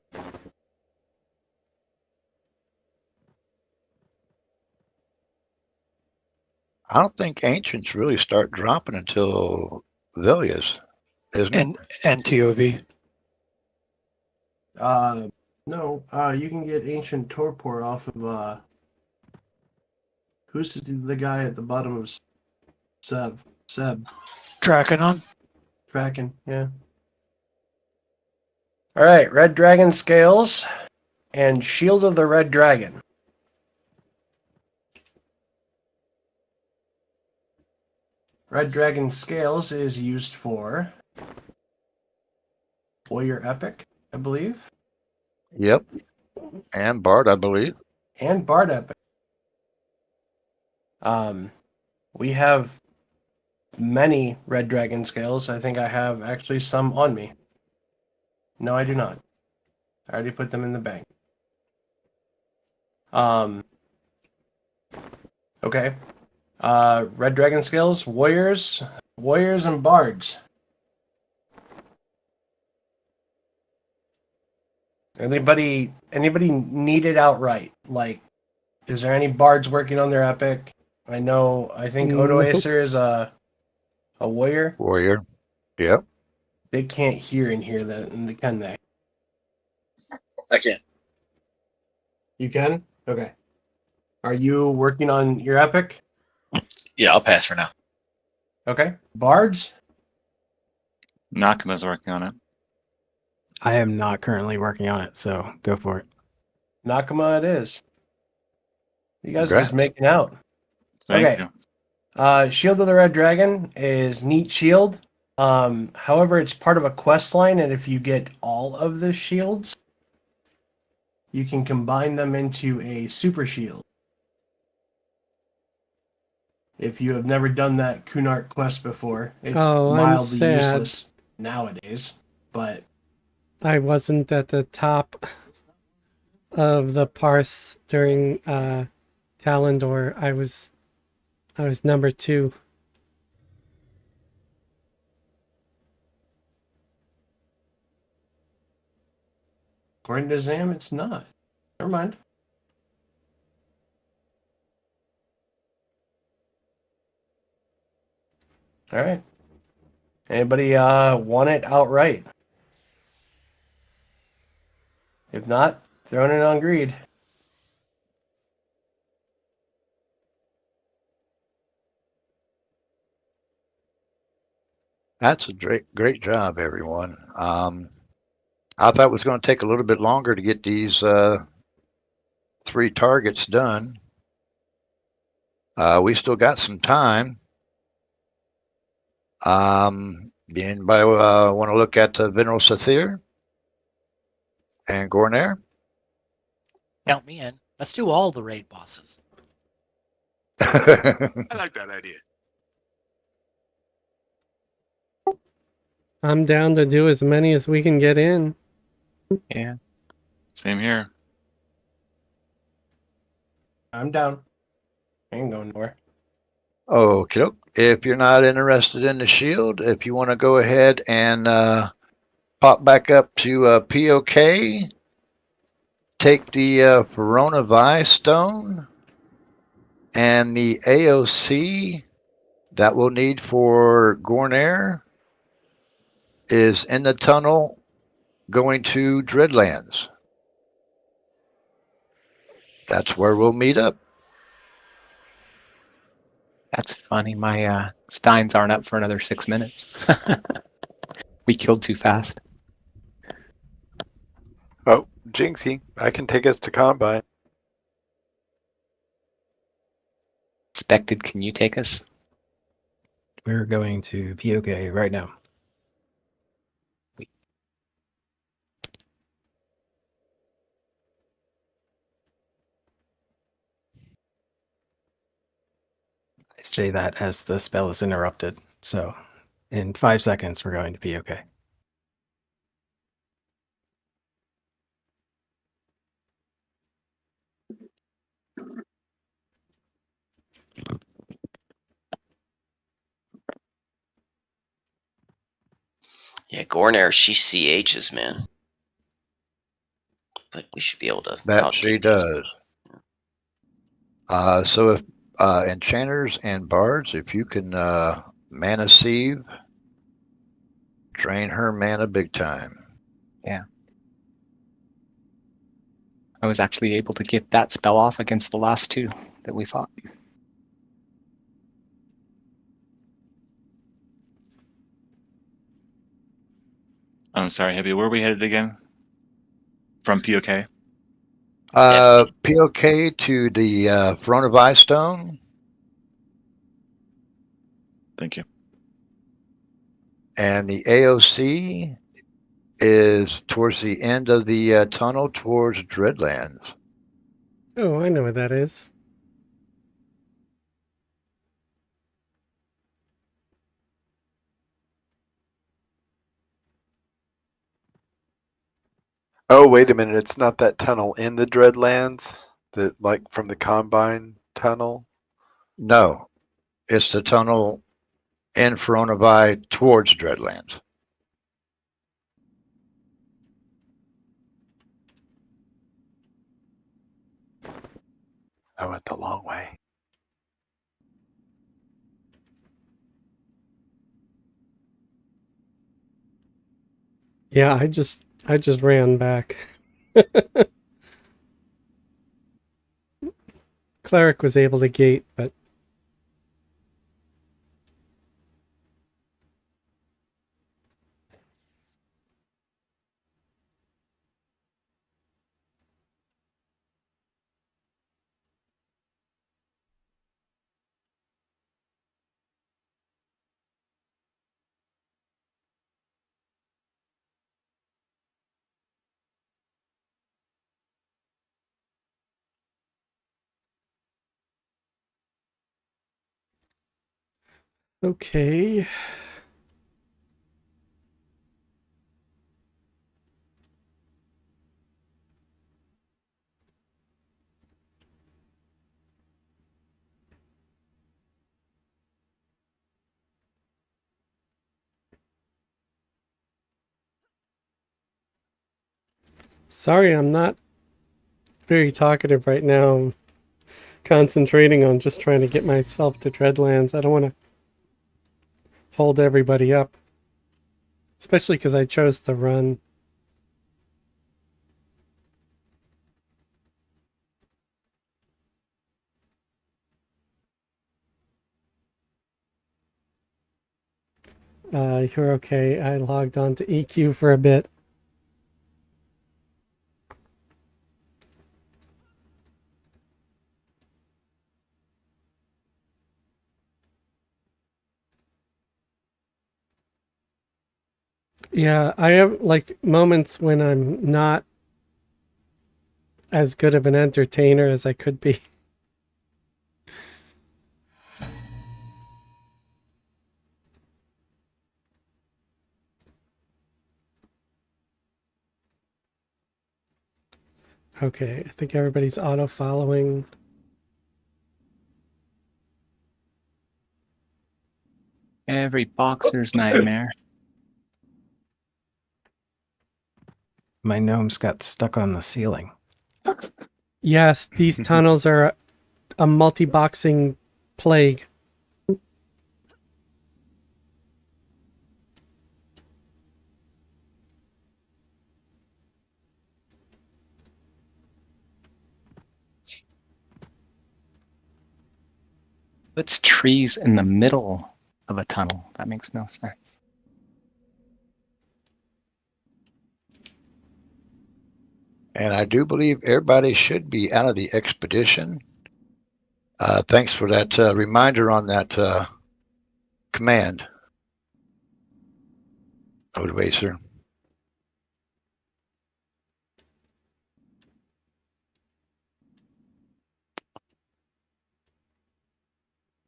I don't think ancients really start dropping until Velius, isn't it? And TOV. No. You can get ancient torpor off of who's the guy at the bottom of Seb? Draconon. Kraken, yeah. Alright, Red Dragon Scales and Shield of the Red Dragon. Red Dragon Scales is used for Warrior Epic, I believe. Yep. And Bard, I believe. And Bard Epic. We have many red dragon scales. I think I have actually some on me. No, I do not. I already put them in the bank. Okay. Red dragon scales, warriors and bards. Anybody need it outright? Like, is there any bards working on their epic? I think Odo Nope. Acer is a warrior. Warrior. Yep. They can't hear in here, can they? I can. You can? Okay. Are you working on your epic? Yeah, I'll pass for now. Okay. Bards? Nakima's working on it. I am not currently working on it, so go for it. Nakama it is. You guys are just Congrats. making out. Thank Okay. you. Shield of the Red Dragon is neat shield. However, it's part of a quest line, and if you get all of the shields, you can combine them into a super shield. If you have never done that Kunart quest before, it's Oh, I'm mildly sad. useless nowadays. But I wasn't at the top of the parse during Talendor. I was number 2. according to Zam, it's not. Never mind. All right. Anybody want it outright? If not, throwing it on greed. That's a great job, everyone. I thought it was going to take a little bit longer to get these 3 targets done. We still got some time. Anybody want to look at Venril Sathir and Gorenaire? Count me in. Let's do all the raid bosses. I like that idea. I'm down to do as many as we can get in. Yeah. Same here. I'm down. I ain't going nowhere. Okay, if you're not interested in the shield, if you want to go ahead and pop back up to POK, take the Firiona Vie stone and the AOC that we'll need for Gorenaire is in the tunnel going to Dreadlands. That's where we'll meet up. That's funny. My Steins aren't up for another 6 minutes. We killed too fast. Oh, Jinxie, I can take us to Combine. Expected, can you take us? We're going to POK right now. I say that as the spell is interrupted. So in 5 seconds, we're going to POK. Yeah, Gorenaire, she CHs, man. But we should be able to. That she does. So if enchanters and bards, if you can mana sieve, drain her mana big time. Yeah. I was actually able to get that spell off against the last 2 that we fought. I'm sorry, Heavy. Where are we headed again? From POK? POK to the Firiona Vie stone. Thank you. And the AOC is towards the end of the tunnel towards Dreadlands. Oh, I know what that is. Oh, wait a minute. It's not that tunnel in the Dreadlands? That, like, from the Combine tunnel? No, it's the tunnel in Firiona Vie towards Dreadlands. I went the long way. Yeah, I just ran back. Cleric was able to gate, but okay. Sorry, I'm not very talkative right now. I'm concentrating on just trying to get myself to Dreadlands. I don't want to hold everybody up, especially because I chose to run. You're okay. I logged on to EQ for a bit. Yeah, I have like moments when I'm not as good of an entertainer as I could be. Okay, I think everybody's auto following. Every boxer's nightmare. My gnomes got stuck on the ceiling. Yes, these tunnels are a multi-boxing plague. What's trees in the middle of a tunnel? That makes no sense. And I do believe everybody should be out of the expedition. Thanks for that reminder on that command, Odoacer.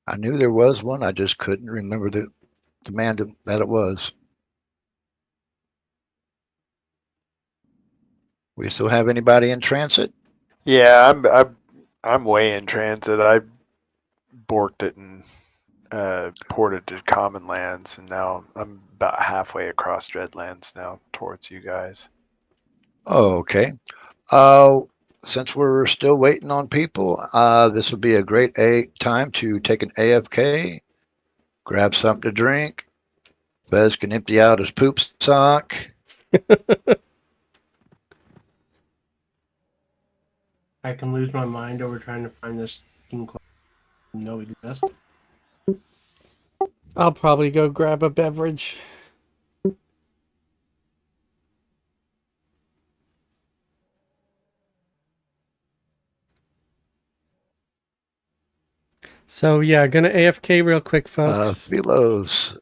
I knew there was one. I just couldn't remember the command that it was. We still have anybody in transit? Yeah, I'm way in transit. I borked it and ported to Common Lands, and now I'm about halfway across Dreadlands now towards you guys. Oh, okay. Since we're still waiting on people, this will be a great time to take an AFK, grab something to drink. Fez can empty out his poop sock. I can lose my mind over trying to find this no exist. I'll probably go grab a beverage. So yeah, gonna AFK real quick, folks. Philos,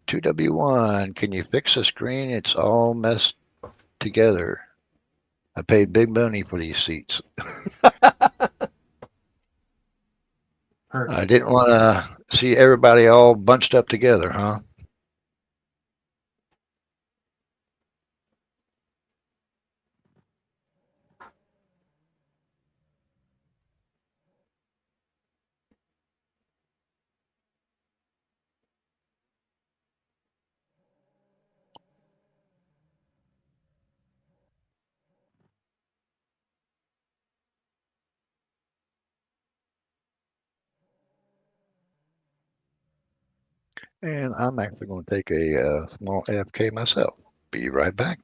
2W1, can you fix the screen? It's all messed together. I paid big money for these seats. I didn't want to see everybody all bunched up together, huh? And I'm actually going to take a small AFK myself. Be right back.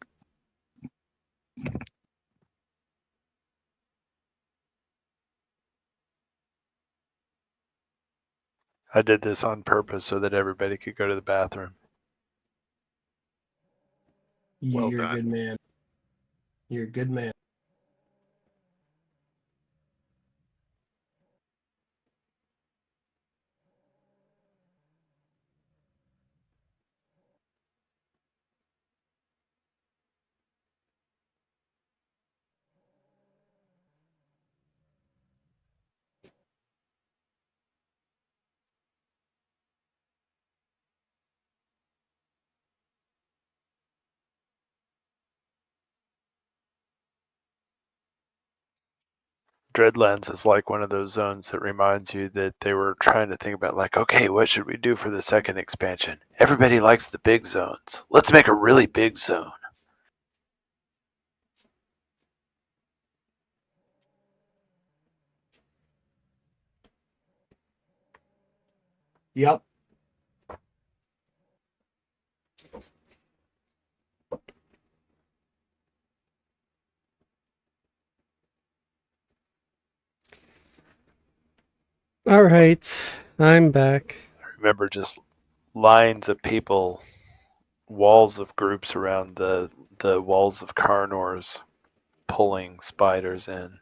I did this on purpose so that everybody could go to the bathroom. Well You're a done. good man. You're a good man. Dreadlands is like one of those zones that reminds you that they were trying to think about, like, okay, what should we do for the second expansion? Everybody likes the big zones. Let's make a really big zone. Yep. All right, I'm back. Remember, just lines of people, walls of groups around the walls of Carnors pulling spiders in.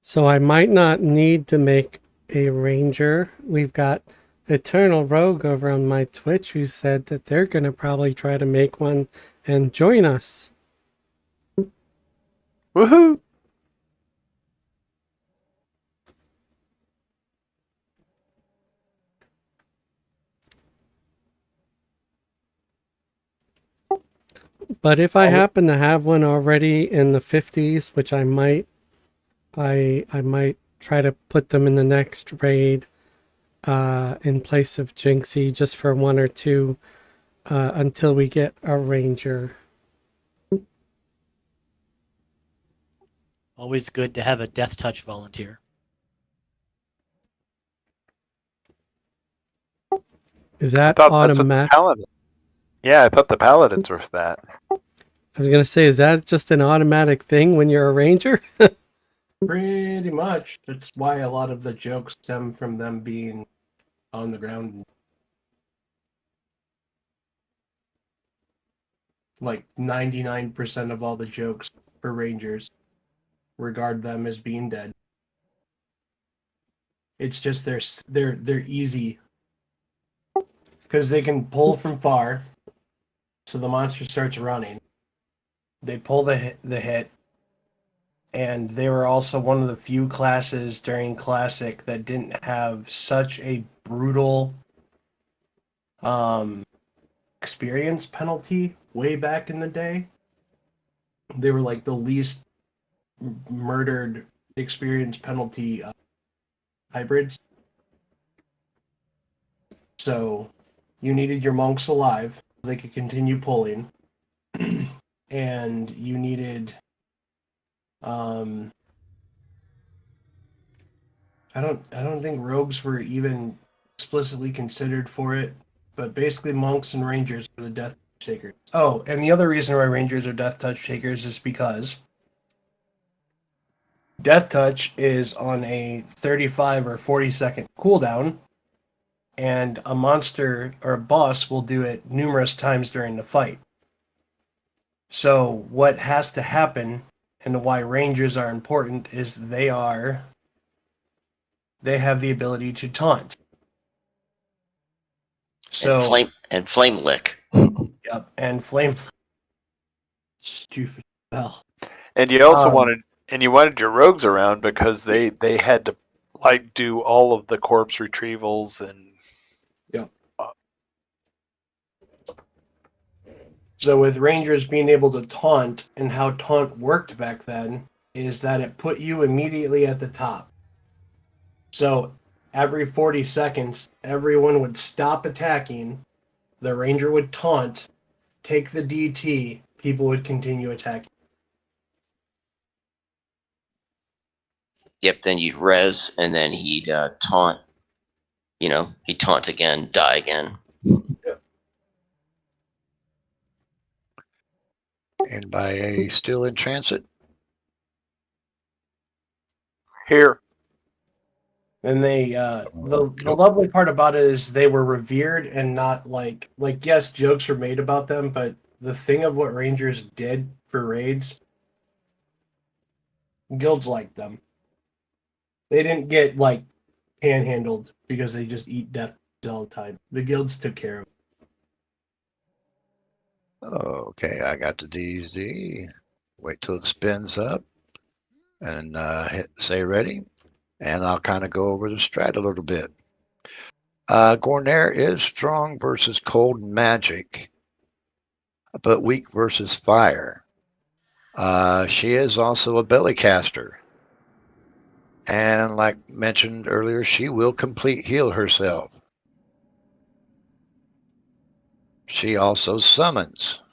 So I might not need to make a ranger. We've got Eternal Rogue over on my Twitch who said that they're going to probably try to make one and join us. Woohoo! But if I happen to have one already in the 50s, which I might, I might try to put them in the next raid in place of Jinxie just for 1 or 2 until we get a ranger. Always good to have a death touch volunteer. Is that I thought that's what the automatic? paladin. Yeah, I thought the paladins were for that. I was gonna say, is that just an automatic thing when you're a ranger? Pretty much. That's why a lot of the jokes stem from them being on the ground. Like 99% of all the jokes for Rangers regard them as being dead. It's just they're easy because they can pull from far, so the monster starts running. They pull the hit, and they were also one of the few classes during Classic that didn't have such a brutal experience penalty way back in the day. They were like the least murdered experience penalty hybrids. So you needed your monks alive so they could continue pulling. And you needed I don't think rogues were even explicitly considered for it, but basically monks and rangers were the death touch takers. Oh, and the other reason why rangers are death touch takers is because death touch is on a 35 or 40-second cooldown, and a monster or a boss will do it numerous times during the fight. So what has to happen, and why rangers are important, is they have the ability to taunt. So And flame lick. Yep, and flame. Stupid spell. And you also wanted your rogues around because they had to like do all of the corpse retrievals and. Yep. So with rangers being able to taunt and how taunt worked back then, is that it put you immediately at the top. So every 40 seconds, everyone would stop attacking, the ranger would taunt, take the DT, people would continue attacking. Yep, then you'd res, and then he'd taunt. You know, he'd taunt again, die again. And by a still in transit. Here. And they the lovely part about it is they were revered and not like yes, jokes were made about them, but the thing of what Rangers did for raids, guilds liked them. They didn't get like panhandled because they just eat death all the time. The guilds took care of it. Okay, I got the DZ. Wait till it spins up and hit say ready. And I'll kind of go over the strat a little bit. Gorenaire is strong versus cold and magic, but weak versus fire. She is also a belly caster. And like mentioned earlier, she will complete heal herself. She also summons.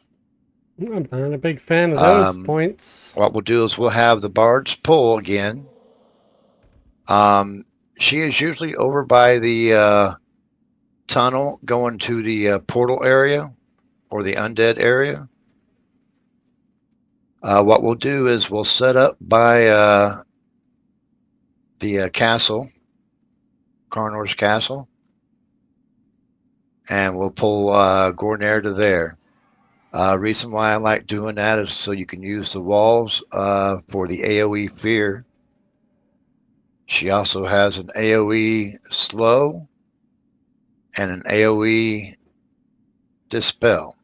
I'm not a big fan of those points. What we'll do is we'll have the Bard's Pull again. She is usually over by the tunnel going to the portal area or the undead area. What we'll do is we'll set up by the castle, Gorenaire castle, and we'll pull Gorenaire to there. Reason why I like doing that is so you can use the walls for the AoE fear. She also has an AoE slow and an AoE dispel.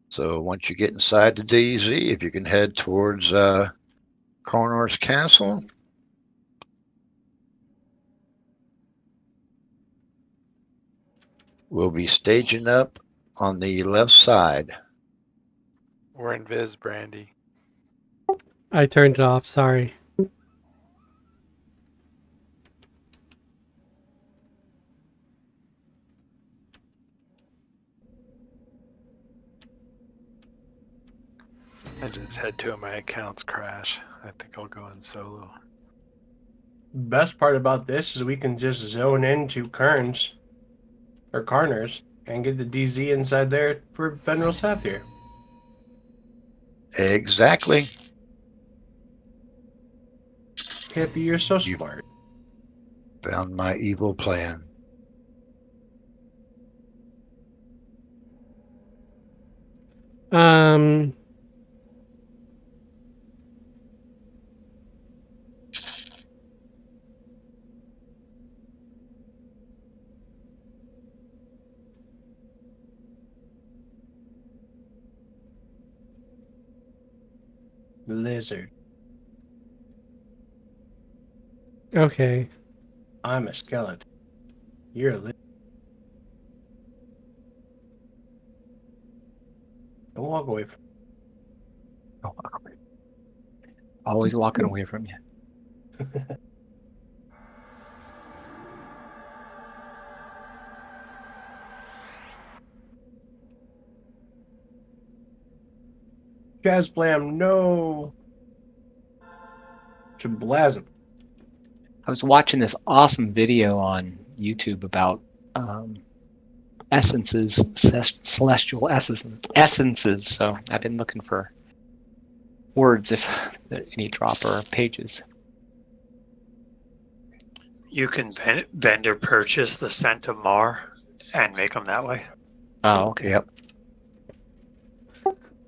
So once you get inside the DZ, if you can head towards Gorenaire's castle. We'll be staging up on the left side. We're in Viz, Brandy. I turned it off, sorry. I just had two of my accounts crash. I think I'll go in solo. Best part about this is we can just zone into Kerns or Carners and get the DZ inside there for Venril Sathir. Exactly. Hippie, you're so smart. Found my evil plan. Lizard. Okay. I'm a skeleton. You're a lizard. Don't walk away from Don't walk away. Always walking away from you. Shazblam, no. Shablasm. I was watching this awesome video on YouTube about essences, celestial essences. So I've been looking for words if there any drop or pages. You can vendor purchase the scent of Mar and make them that way. Oh, okay. Yep.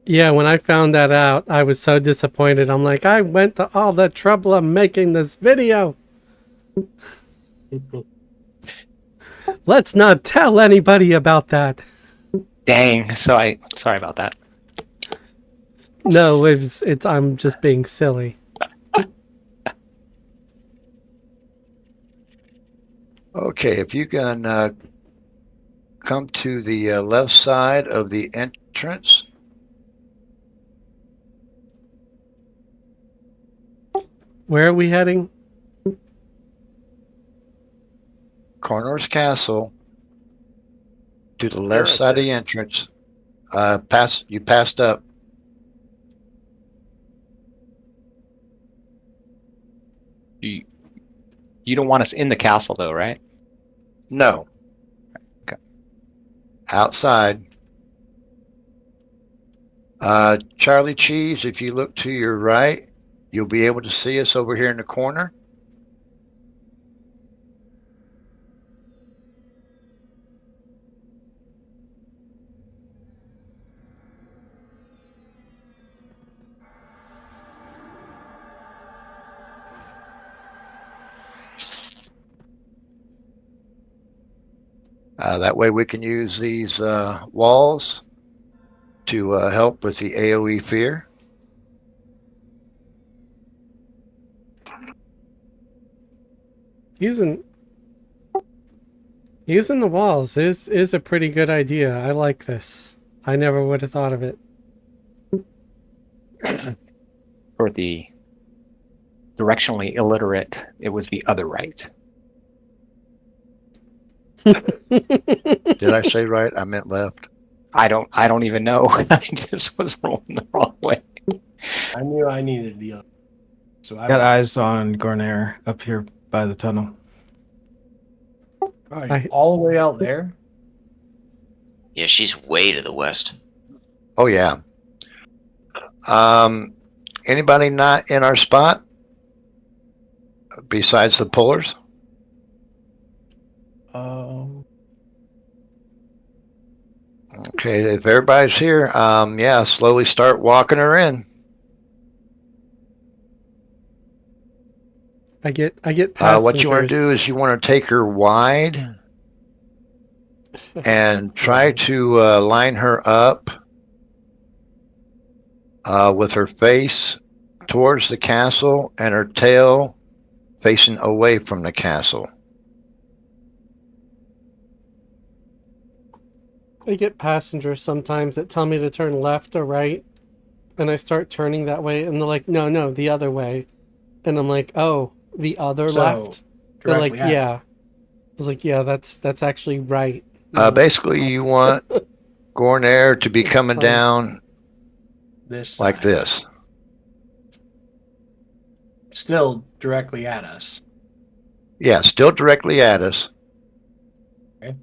Yeah, when I found that out, I was so disappointed. I'm like, I went to all the trouble of making this video. Let's not tell anybody about that. Dang, sorry about that. No, I'm just being silly. Okay, if you can come to the left side of the entrance. Where are we heading? Corners Castle. To the They're left right side of there. the entrance. You passed up. You don't want us in the castle, though, right? No. Okay. Outside. Charlie Cheese, if you look to your right, you'll be able to see us over here in the corner. That way we can use these walls to help with the AoE fear. Using the walls is a pretty good idea. I like this. I never would have thought of it. For the directionally illiterate, it was the other right. Did I say right? I meant left. I don't even know. I just was rolling the wrong way. I knew I needed the other. So I Got eyes on Gorenaire up here by the tunnel. all the way out there. Yeah, she's way to the west. Oh yeah. Anybody not in our spot besides the pullers? Okay, if everybody's here, yeah, slowly start walking her in. I get passengers. What you want to do is you want to take her wide and try to line her up with her face towards the castle and her tail facing away from the castle. I get passengers sometimes that tell me to turn left or right, and I start turning that way, and they're like, no, the other way. And I'm like, oh, the other left? They're like, yeah. I was like, yeah, that's actually right. Basically, you want Gorenaire to be coming down this like side. this. Still directly at us. Yeah, still directly at us. Okay.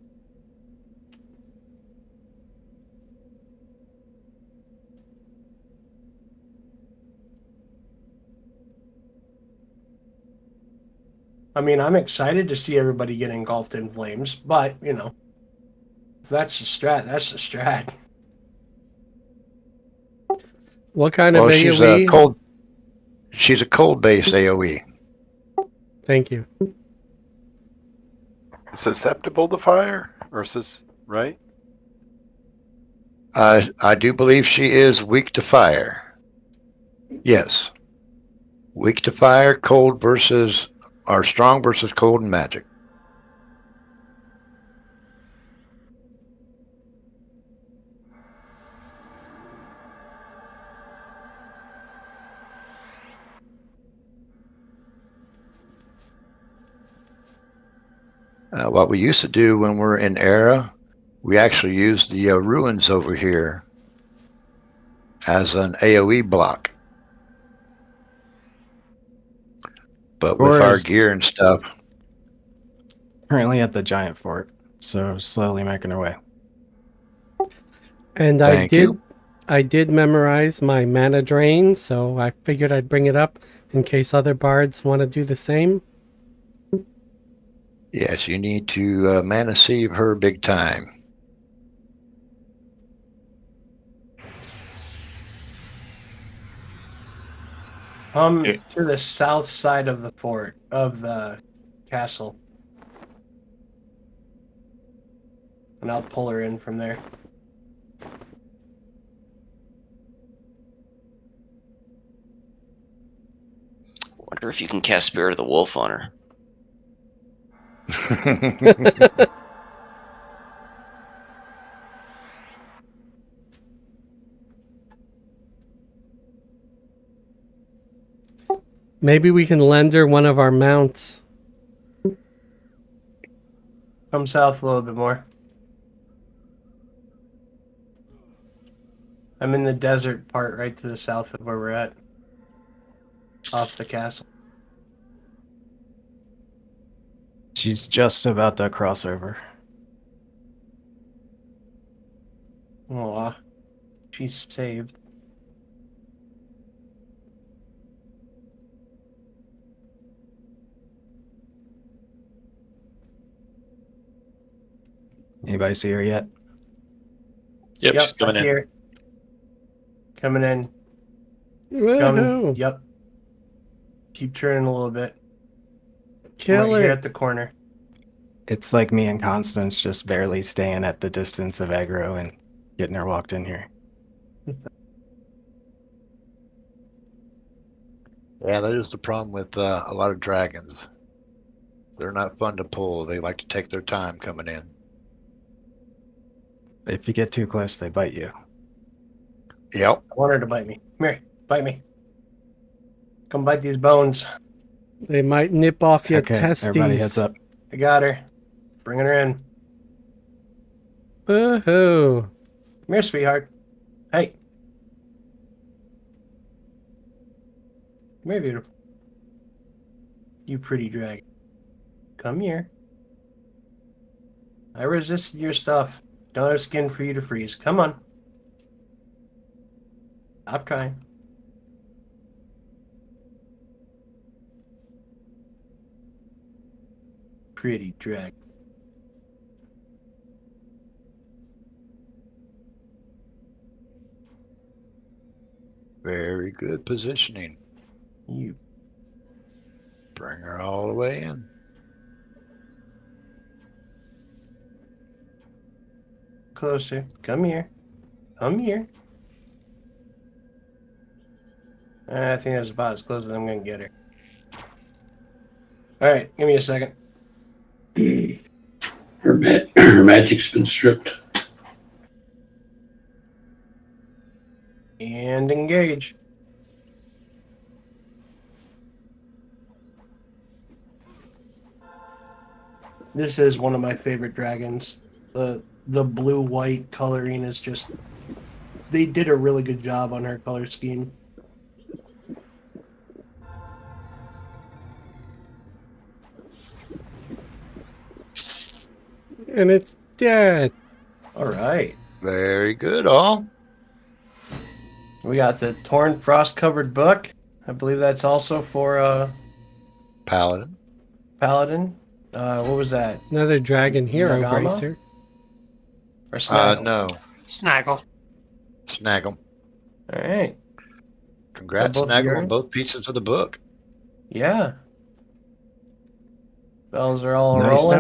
I mean, I'm excited to see everybody get engulfed in flames, but, you know, if that's the strat, that's the strat. What kind of she's AoE? She's a cold-based AoE. Thank you. Susceptible to fire? Or right? I do believe she is weak to fire. Yes. Weak to fire, cold versus, or strong versus cold and magic. What we used to do when we're in Era, we actually used the ruins over here as an AoE block. But with our gear and stuff. Currently at the giant fort, so slowly making her way. And I did memorize my mana drain, so I figured I'd bring it up in case other bards want to do the same. Yes, you need to mana sieve her big time. To the south side of the fort, of the castle. And I'll pull her in from there. Wonder if you can cast Spirit of the Wolf on her. Maybe we can lend her one of our mounts. Come south a little bit more. I'm in the desert part right to the south of where we're at. Off the castle. She's just about to cross over. Aw. She's saved. Anybody see her yet? Yep, she's coming in. Here. Coming in. Woohoo! Yep. Keep turning a little bit. Kill Right here it. at the corner. It's like me and Constance just barely staying at the distance of aggro and getting her walked in here. Yeah, that is the problem with a lot of dragons. They're not fun to pull. They like to take their time coming in. If you get too close, they bite you. Yep. I want her to bite me. Come here. Bite me. Come bite these bones. They might nip off your Okay, everybody heads testes. up. I got her. Bringing her in. Woohoo! Come here, sweetheart. Hey. Come here, beautiful. You pretty dragon. Come here. I resisted your stuff. Don't have skin for you to freeze. Come on. Stop trying. Pretty dragon. Very good positioning. You. Bring her all the way in. Closer. Come here. Come here. I think that's about as close as I'm going to get her. Alright, give me a second. Her magic's been stripped. And engage. This is one of my favorite dragons. The blue-white coloring is just... They did a really good job on her color scheme. And it's dead. Alright. Very good, all. We got the torn frost-covered book. I believe that's also for Paladin. Paladin. What was that? Another dragon hero Nagama? bracer. Or Snaggle? No. Snaggle. Snag 'em. Alright. Congrats, both Snaggle, yours? on both pieces of the book. Yeah. Bells are all Nice. rolling.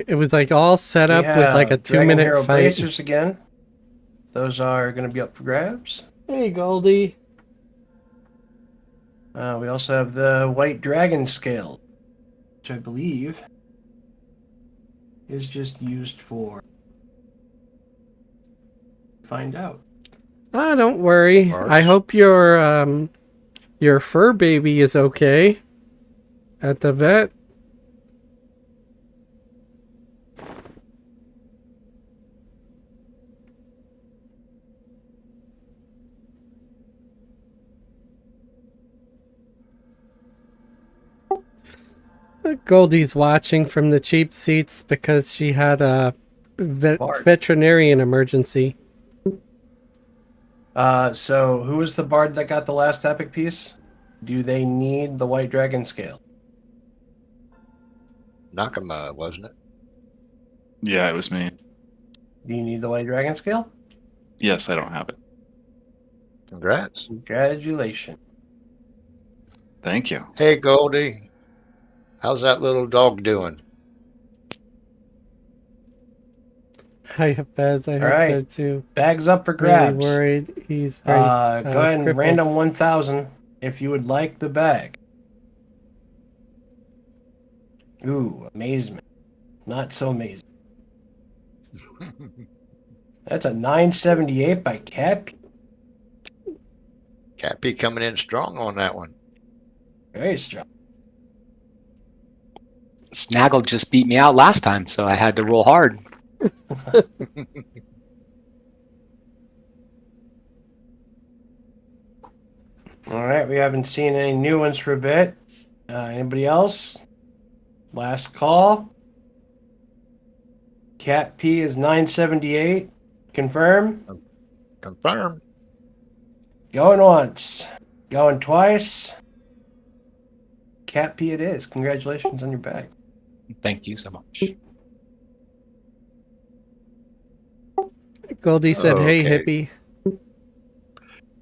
It was like all set We up with like a have Dragon 2-minute Hero fight. Bracers again. Those are going to be up for grabs. Hey, Goldie. We also have the White Dragon Scale, which I believe is just used for... Find out. Ah, don't worry. March. I hope your fur baby is okay at the vet. Goldie's watching from the cheap seats because she had a veterinarian emergency. So who was the bard that got the last epic piece? Do they need the White Dragon Scale? Nakama, wasn't it? Yeah, it was me. Do you need the White Dragon Scale? Yes, I don't have it. Congrats. Congratulations. Thank you. Hey, Goldie. How's that little dog doing? I have Fez. I hope so Alright. too. Bags up for Really grabs. worried. He's very Go ahead and crippled. random 1,000 if you would like the bag. Ooh, amazement. Not so amazing. That's a 978 by Cap. Cappy coming in strong on that one. Very strong. Snaggle just beat me out last time, so I had to roll hard. All right, we haven't seen any new ones for a bit. Anybody else? Last call. Cat P is 978. Confirm. Confirm. Going once. Going twice. Cat P it is. Congratulations on your bag. Thank you so much. Goldie said, "Hey, Okay. hippie."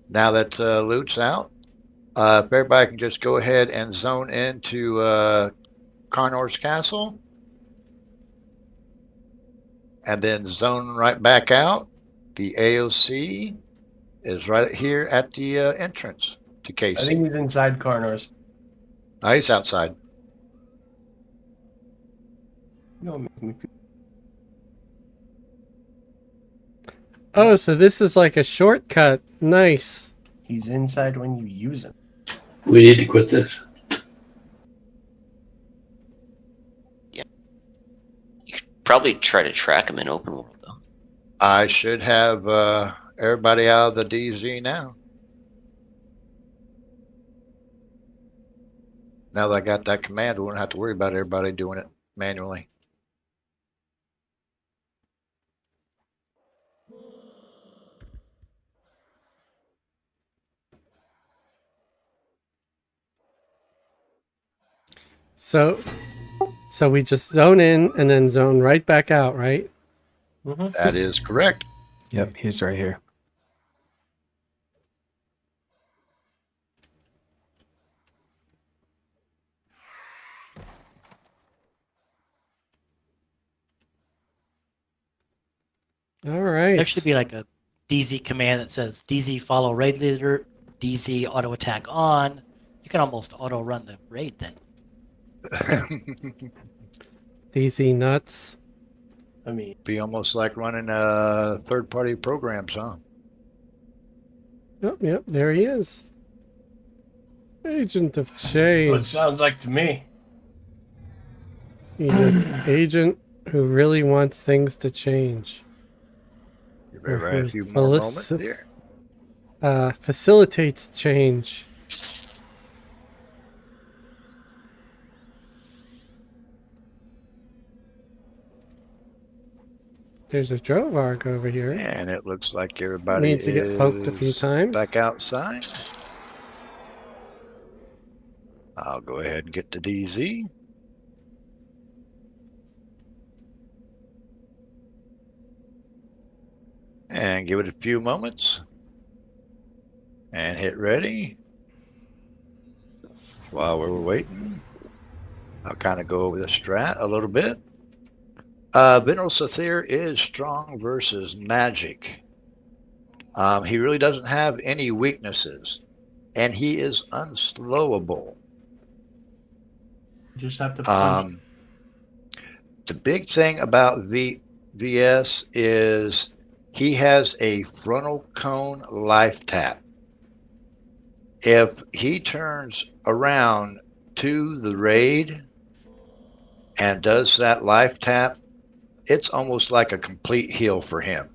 Now that loot's out, if everybody can just go ahead and zone into Carnor's Castle, and then zone right back out. The AOC is right here at the entrance to KC. I think he's inside Carnor's. Oh, he's outside. Don't make me feel- Oh, so this is like a shortcut. Nice. He's inside when you use him. We need to quit this. Probably try to track him in open world, though. I should have everybody out of the DZ now. Now that I got that command, we won't have to worry about everybody doing it manually. So we just zone in and then zone right back out, right? That is correct. Yep, he's right here. All right. There should be like a DZ command that says DZ follow raid leader, DZ auto attack on. You can almost auto run the raid then. DZ nuts. I mean, be almost like running third-party programs, huh? Oh, yep, there he is. Agent of that's what it change. sounds like to me. He's an agent who really wants things to change. Give everybody a few more moments there. Facilitates change. There's a Drovark over here. And it looks like everybody Needs to get poked a few times. back outside. I'll go ahead and get the DZ. And give it a few moments. And hit ready. While we're waiting, I'll kind of go over the strat a little bit. Venril Sathir is strong versus magic. He really doesn't have any weaknesses. And he is unslowable. You just have to punch. The big thing about VS is he has a frontal cone life tap. If he turns around to the raid and does that life tap, it's almost like a complete heal for him.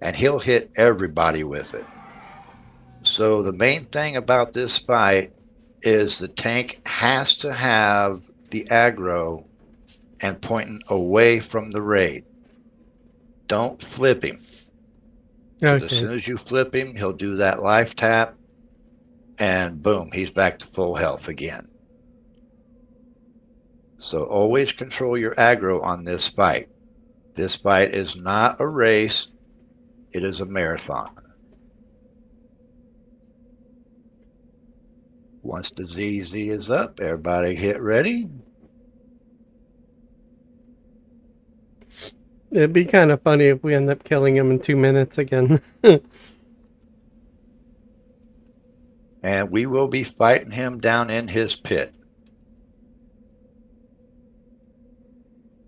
And he'll hit everybody with it. So the main thing about this fight is the tank has to have the aggro and pointing away from the raid. Don't flip him. Okay. As soon as you flip him, he'll do that life tap, and boom, he's back to full health again. So always control your aggro on this fight. This fight is not a race, it is a marathon. Once the ZZ is up, everybody hit ready. It'd be kind of funny if we end up killing him in 2 minutes again. And we will be fighting him down in his pit.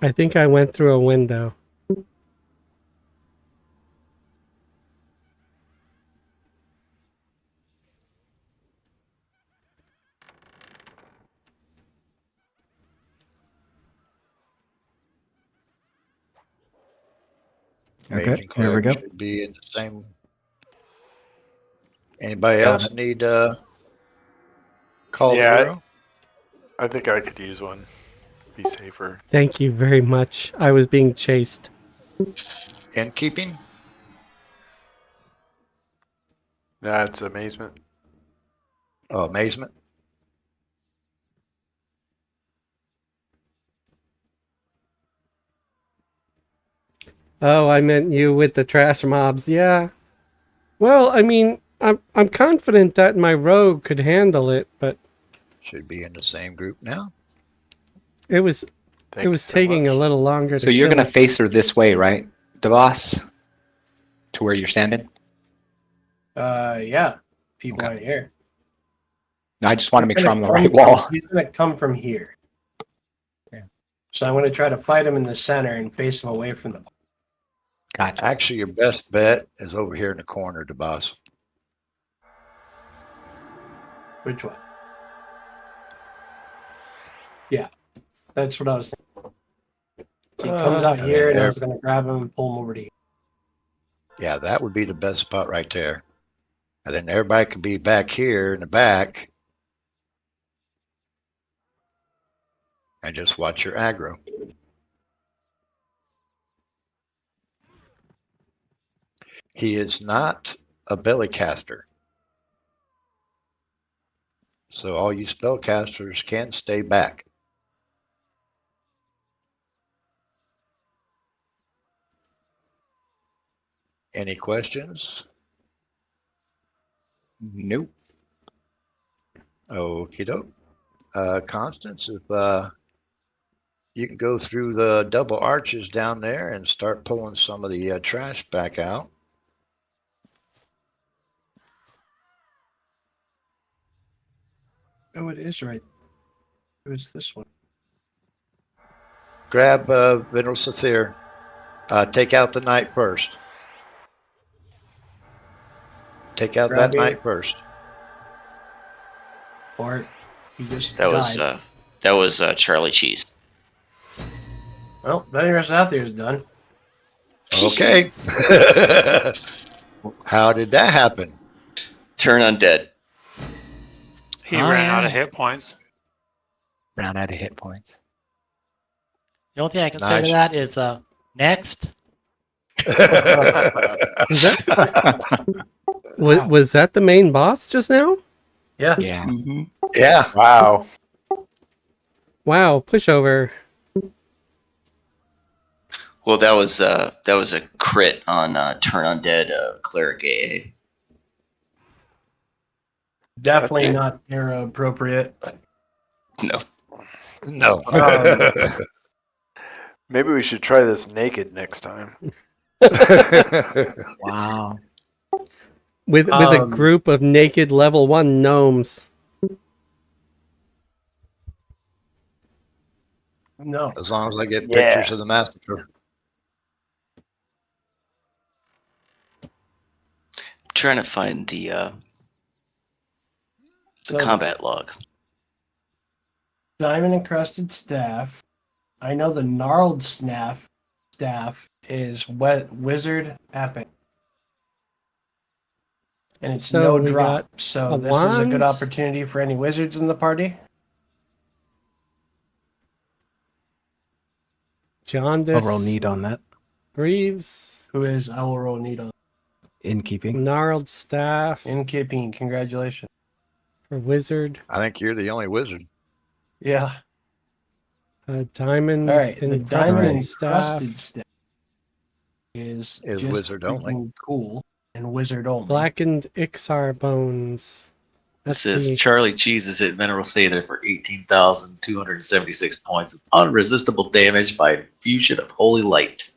I think I went through a window. Okay, Mage and here we cleric go. should be in the same. Anybody Got else it. need call the Yeah, hero? I think I could use one. Be safer. Thank you very much. I was being chased. In keeping? That's amazement. Oh, amazement. Oh, I meant you with the trash mobs. Yeah. Well, I mean, I'm confident that my rogue could handle it, but Should be in the same group now. it was Thank it you was so taking much. a little longer So to you're kill gonna it. face her this way, right, DeVos? To where you're standing? Yeah. People Okay. aren't here. No, I just want to He's make sure gonna I'm on the come right wall. He's going to come from here. Yeah. So I'm going to try to fight him in the center and face him away from the. Gotcha. Actually, your best bet is over here in the corner, the boss. Which one? Yeah, that's what I was thinking. So he comes out And here, then and I there- was going to grab him and pull him over to here. Yeah, that would be the best spot right there. And then everybody could be back here in the back and just watch your aggro. He is not a belly caster. So all you spellcasters can stay back. Any questions? Nope. Okie doke. Constance, if you can go through the double arches down there and start pulling some of the trash back out. Oh, it is right. It was this one. Grab Venril Sathir. Take out the knight first. Take out Grab that it. knight first. Or he just That died. was Charlie Cheese. Well, Venril Sathir is done. Okay. How did that happen? Turn undead. He Oh, ran out of yeah. hit points. Ran out of hit points. The only thing I can say to Nice. that is next. Is that was that the main boss just now? Yeah. Yeah. Mm-hmm. Yeah. Wow. Wow, pushover. Well, that was a crit on turn undead cleric AA. Definitely Okay. not era appropriate. No. No. Maybe we should try this naked next time. Wow. With a group of naked level 1 gnomes. No. As long as I get Yeah. pictures of the massacre. I'm trying to find the So, combat log. diamond encrusted staff. I know the gnarled staff is wizard epic. And it's So no we drop. got So a this is a good wand. opportunity for any wizards in the party. Jaundice. I'll roll need on that. Greaves. Who is I will roll need on. In keeping. Gnarled staff. In keeping, congratulations. For wizard. I think you're the only wizard. Yeah. Diamond All right. The diamond encrusted staff. encrusted staff is Is just wizard only. freaking cool and wizard only. Blackened Ixar bones. That's This the is Charlie Cheese is hit Venril Sathir for 18,276 points of unresistible damage by infusion of holy light.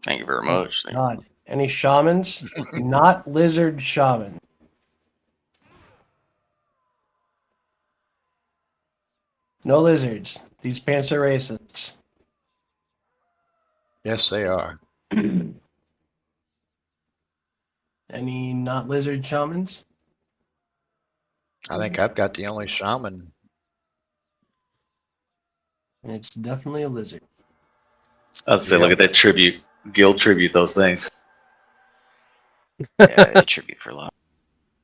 Thank you very much. Thank you. God. Any shamans? Not lizard shaman. No lizards. These pants are racists. Yes, they are. Any not lizard shamans? I think I've got the only shaman. It's definitely a lizard. I'd say, look Yep. at that tribute. Guild tribute those things. Yeah, tribute for love.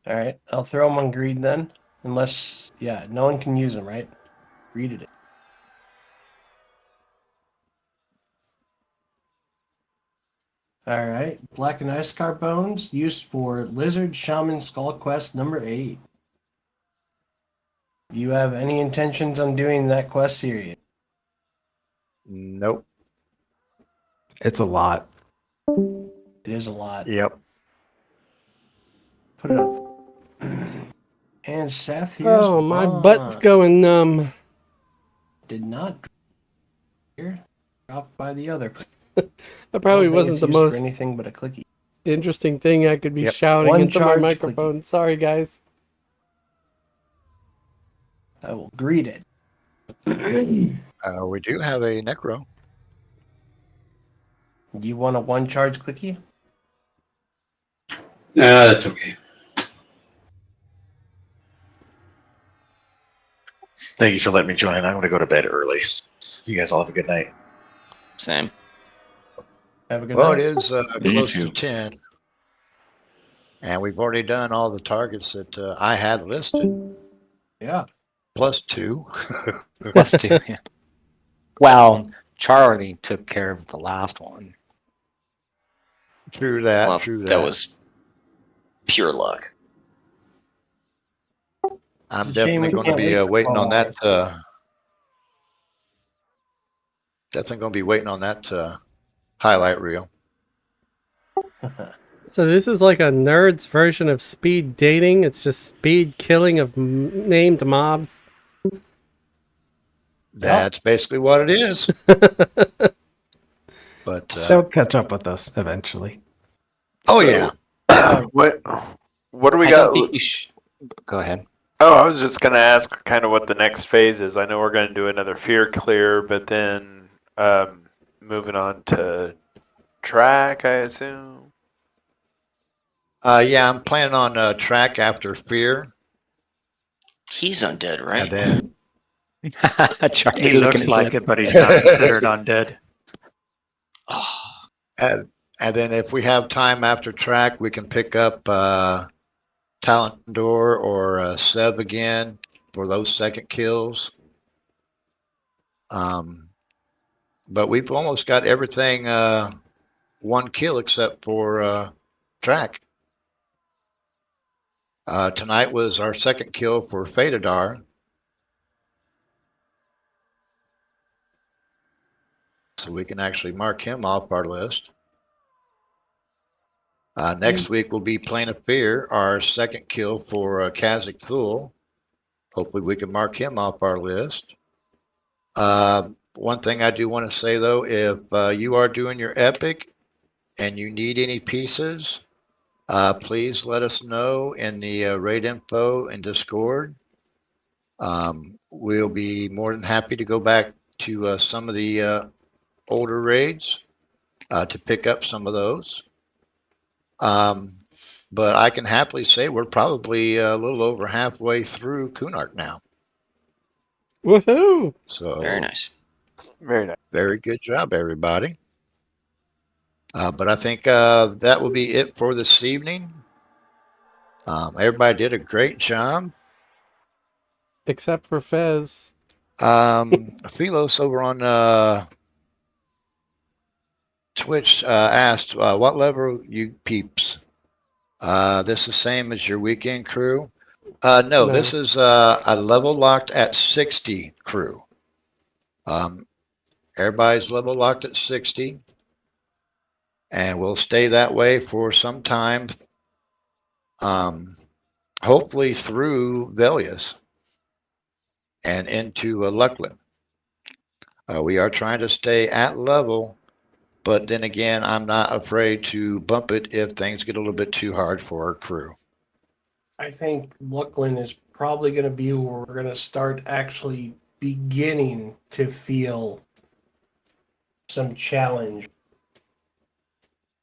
All right, I'll throw them on greed then. Unless, yeah, no one can use them, right? Greeded it. All right, Black and Ice Scar Bones used for Lizard Shaman Skull Quest number 8. Do you have any intentions on doing that quest series? Nope. It's a lot. It is a lot. Yep. Put it up. And Sathir's Oh, my butt's going numb. did not here. Dropped by the other. That probably I don't think wasn't it's the used for most anything but a clicky. interesting thing I could be Yep. shouting One into my charge microphone. Sorry, guys. I will greet it. We do have a necro. Do you want a one charge clicky? Nah, that's okay. Thank you for letting me join. I'm going to go to bed early. You guys all have a good night. Same. Have a good Well, night. it is You close too. to 10. And we've already done all the targets that I had listed, Yeah. plus 2. Plus 2, yeah. Well, Charlie took care of the last one. True that, Well, true that. that was pure luck. I'm It's a shame definitely we going to can't be wait for waiting 12 on that. hours. Definitely going to be waiting on that highlight reel. So this is like a nerd's version of speed dating. It's just speed killing of named mobs. That's basically what it is. But She'll catch up with us eventually. oh yeah, What do we I got? don't think you should. Go ahead. Oh, I was just going to ask kind of what the next phase is. I know we're going to do another fear clear, but then moving on to track, I assume. yeah, I'm planning on track after fear, He's undead, right? and then Charlie He licking looks his like lip. it, but he's not considered undead. Oh, and then if we have time after track, we can pick up Talendor or Seb again for those second kills. But we've almost got everything one kill except for track. Tonight was our second kill for Fadar. So we can actually mark him off our list. Next week we'll be Plane of Fear, our second kill for Kazakh Thul. Hopefully we can mark him off our list. One thing I do want to say though, if you are doing your epic and you need any pieces, please let us know in the raid info in Discord. We'll be more than happy to go back to some of the older raids to pick up some of those. But I can happily say we're probably a little over halfway through Kunark now. Woohoo! So very nice. Very nice. very good job, everybody. But I think that will be it for this evening. Everybody did a great job. Except for Fez. Philos over on Twitch asked, what level you peeps? This is the same as your weekend crew? No, this is a level locked at 60 crew. Everybody's level locked at 60. And we'll stay that way for some time. Hopefully through Velius and into Luckland. We are trying to stay at level, but then again, I'm not afraid to bump it if things get a little bit too hard for our crew. I think Luckland is probably going to be where we're going to start actually beginning to feel some challenge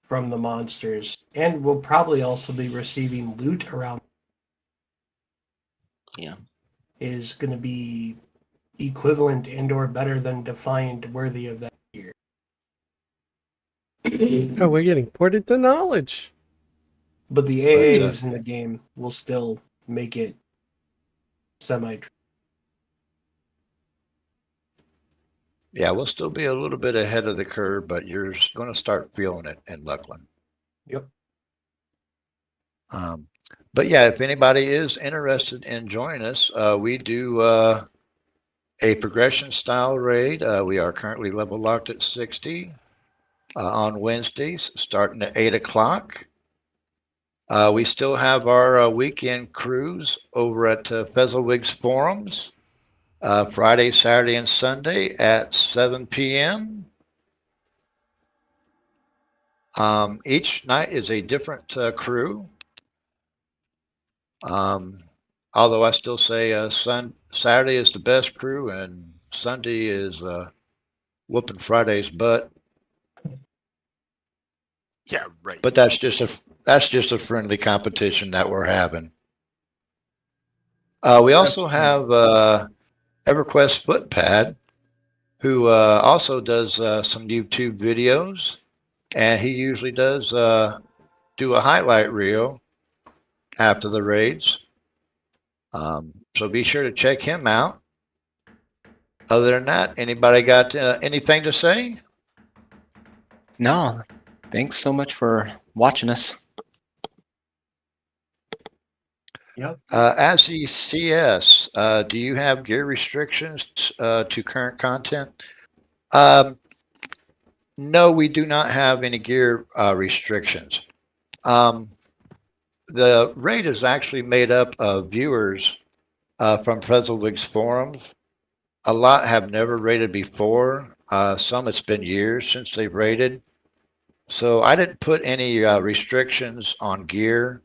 from the monsters, and we'll probably also be receiving loot around. Yeah. Is going to be equivalent and/or better than Defiant, worthy of that gear. Oh, we're getting ported to knowledge. But the AAs in the game will still make it semi-true. Yeah, we'll still be a little bit ahead of the curve, but you're going to start feeling it in Luckland. Yep. But yeah, if anybody is interested in joining us, we do a progression style raid. We are currently level locked at 60 on Wednesdays, starting at 8 o'clock. We still have our weekend cruise over at Fezzelwig's Forums, Friday, Saturday, and Sunday at 7 p.m. Each night is a different crew. Although I still say Saturday is the best crew and Sunday is whooping Friday's butt. Yeah, right. But that's just a friendly competition that we're having. We also have Everquest Footpad, who also does some YouTube videos, and he usually does do a highlight reel after the raids. So be sure to check him out. Other than that, anybody got anything to say? No. Thanks so much for watching us. Yep. As the CS, do you have gear restrictions to current content? No, we do not have any gear restrictions. The raid is actually made up of viewers from Fezzelwig's forums. A lot have never raided before. Some it's been years since they've raided. So I didn't put any restrictions on gear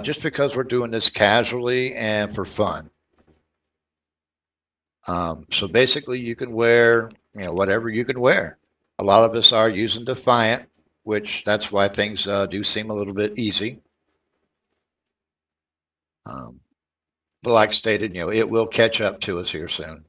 just because we're doing this casually and for fun. So basically you can wear, whatever you can wear. A lot of us are using Defiant, which that's why things do seem a little bit easy. But like stated, it will catch up to us here soon.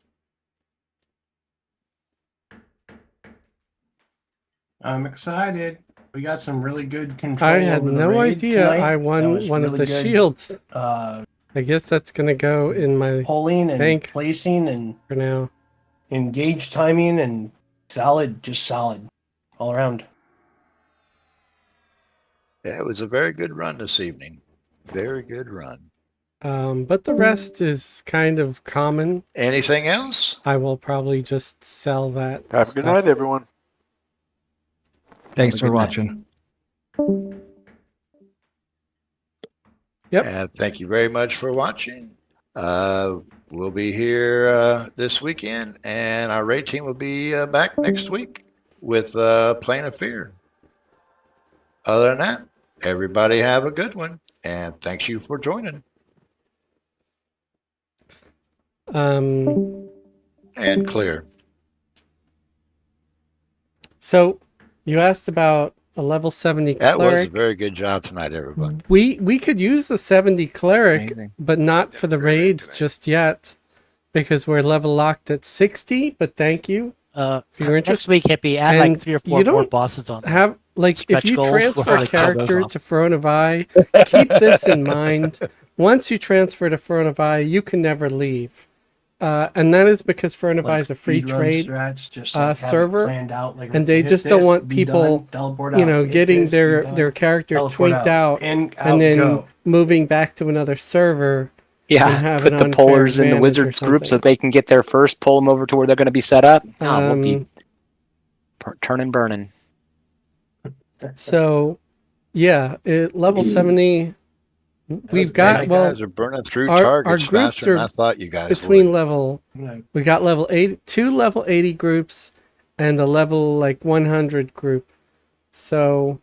I'm excited. We got some really good control. I had over the no raid idea tonight. I That won was one of really the good, shields. I guess that's going to go in my polling and bank placing and for now. Engage timing and just solid all around. Yeah, it was a very good run this evening. Very good run. But the rest is kind of common. Anything else? I will probably just sell that. Have a good night, everyone. Thanks for watching. Yep. And thank you very much for watching. We'll be here this weekend, and our raid team will be back next week with Plane of Fear. Other than that, everybody have a good one, and thanks you for joining. And clear. So you asked about a level 70 That was a cleric. very good job tonight, everyone. We could use the 70 cleric, Amazing. but not for the raids just yet, because we're level locked at 60. But thank you for your interest. Next week, Hippie, add And like 3 or you 4 don't more bosses on. Have like Stretch if you goals, transfer we'll a really kill those character off. to Firiona Vie, keep this in mind. Once you transfer to Firiona Vie, you can never leave. And that is because Firiona Vie is a free speedrun trade strats, just like have it server, planned out, like, and they hit just don't this, want be people, done, teleport out, hit getting this, be their done, character teleport tweaked out, and then go. moving back to another server. and Yeah, have put an the unfair pullers in the advantage or wizards group so something. that they can get there first, pull them over to where they're going to be set up. We'll be turning burning. So, yeah, level 70. We've got You guys are burning through our targets groups faster than are I thought you guys between would. level. We got level 80, 2 level 80 groups, and a level 100 group. So,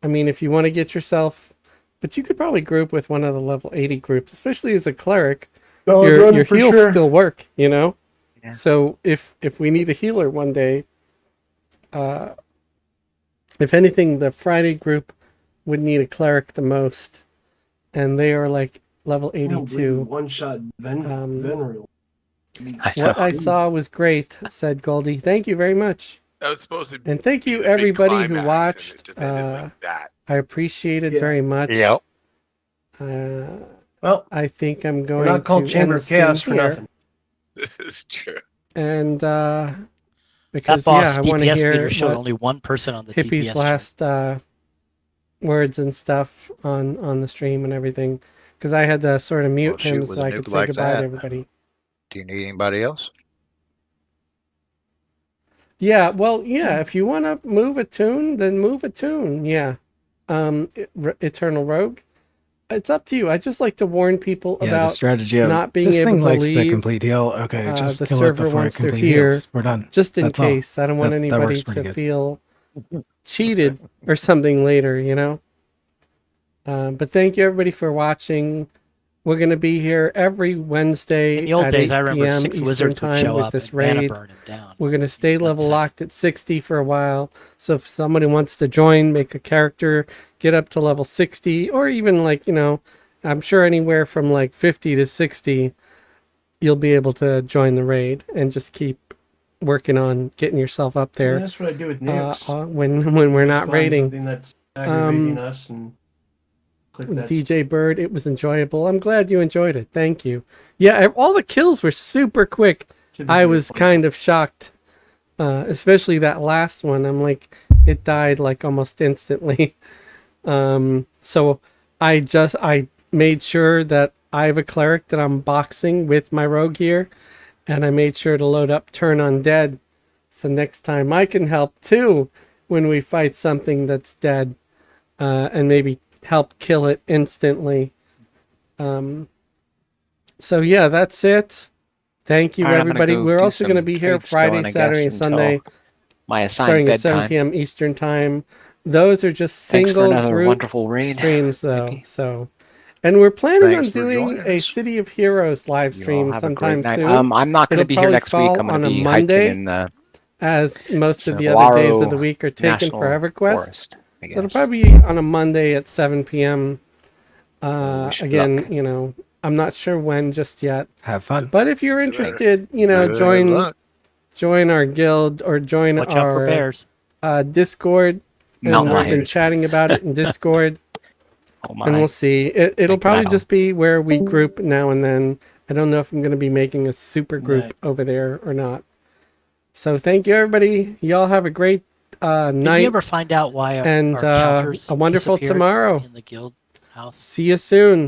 I mean, if you want to get yourself, but you could probably group with one of the level 80 groups, especially as a cleric. Your for heals sure. still work, Yeah. So if we need a healer one day, if anything, the Friday group would need a cleric the most, and they are like level 82. One shot Venril. What I saw was great, said Goldie. Thank you very much. That was supposed to And thank be you the big everybody who climax, and watched. it just ended like that. I appreciate it Yeah. very much. Yep. Well, I think I'm we're going not called to Chamber end of the stream Chaos for here. nothing. This is true. And That because boss I want to DPS hear meter showed what only one person on the Hippie's DPS last words and stuff on the stream and everything. Because I had to sort of mute Well, shoot, him with so a I nuke could say like goodbye that. to everybody. Do you need anybody else? Yeah, well, yeah, if you want to move a tune, then move a tune. Yeah. Eternal Rogue. It's up to you. I just like to warn people Yeah, the about strategy of not being this able thing to likes to leave complete heal. Okay, just the kill it server before it once they're complete here, heals. We're done. just in That's all. case. I don't want That anybody works pretty to good. feel cheated or something later, you know? But thank you everybody for watching. We're going to be here every Wednesday In the old at days, 8 I remember p.m. 6 Eastern wizards would time show with up this and mana raid. burn him down. We're going to stay level That's it. locked at 60 for a while. So if somebody wants to join, make a character, get up to level 60, or even like, you know, I'm sure anywhere from like 50 to 60, you'll be able to join the raid and just keep working on getting yourself up Yeah, there that's what I do with Nix. when we're Just not find raiding. something that's aggravating us and click that. DJ Bird, it was enjoyable. I'm glad you enjoyed it. Thank you. Yeah, all the kills were super quick. I was kind of shocked, especially that last one. I'm like, it died like almost instantly. So I made sure that I have a cleric that I'm boxing with my rogue here, and I made sure to load up Turn Undead, so next time I can help too when we fight something that's dead, and maybe help kill it instantly. So yeah, that's it. Thank you, All right, I'm gonna everybody. go We're do also going to some be here trades Friday, going, I Saturday, guess, and Sunday, until my assigned starting at 7 bedtime. p.m. Eastern time. Those are just Thanks for single another group wonderful raid, streams, though. Hippie. So, and we're planning Thanks on for doing joining a us. City of Heroes live You all stream have a sometime great night. soon. I'm not going to It'll be here probably next week. fall I'm going on to a be Monday, hiking in the as most of the other days of the week are taken for National EverQuest. Forest, I So it'll guess. probably be on a Monday at 7 p.m. Wish Again, luck. you know, I'm not sure when just yet. Have fun. But if you're interested, you know, Good luck. join our guild or join Watch out for our bears. Discord. And Mountain we've been lions. chatting about it in Discord. Oh my. And we'll see. It'll Like probably battle. just be where we group now and then. I don't know if I'm going to be making a super group Right. over there or not. So thank you, everybody. Y'all have a great Did night. you ever find out why and our counters a wonderful disappeared tomorrow. in the guild house? See you soon.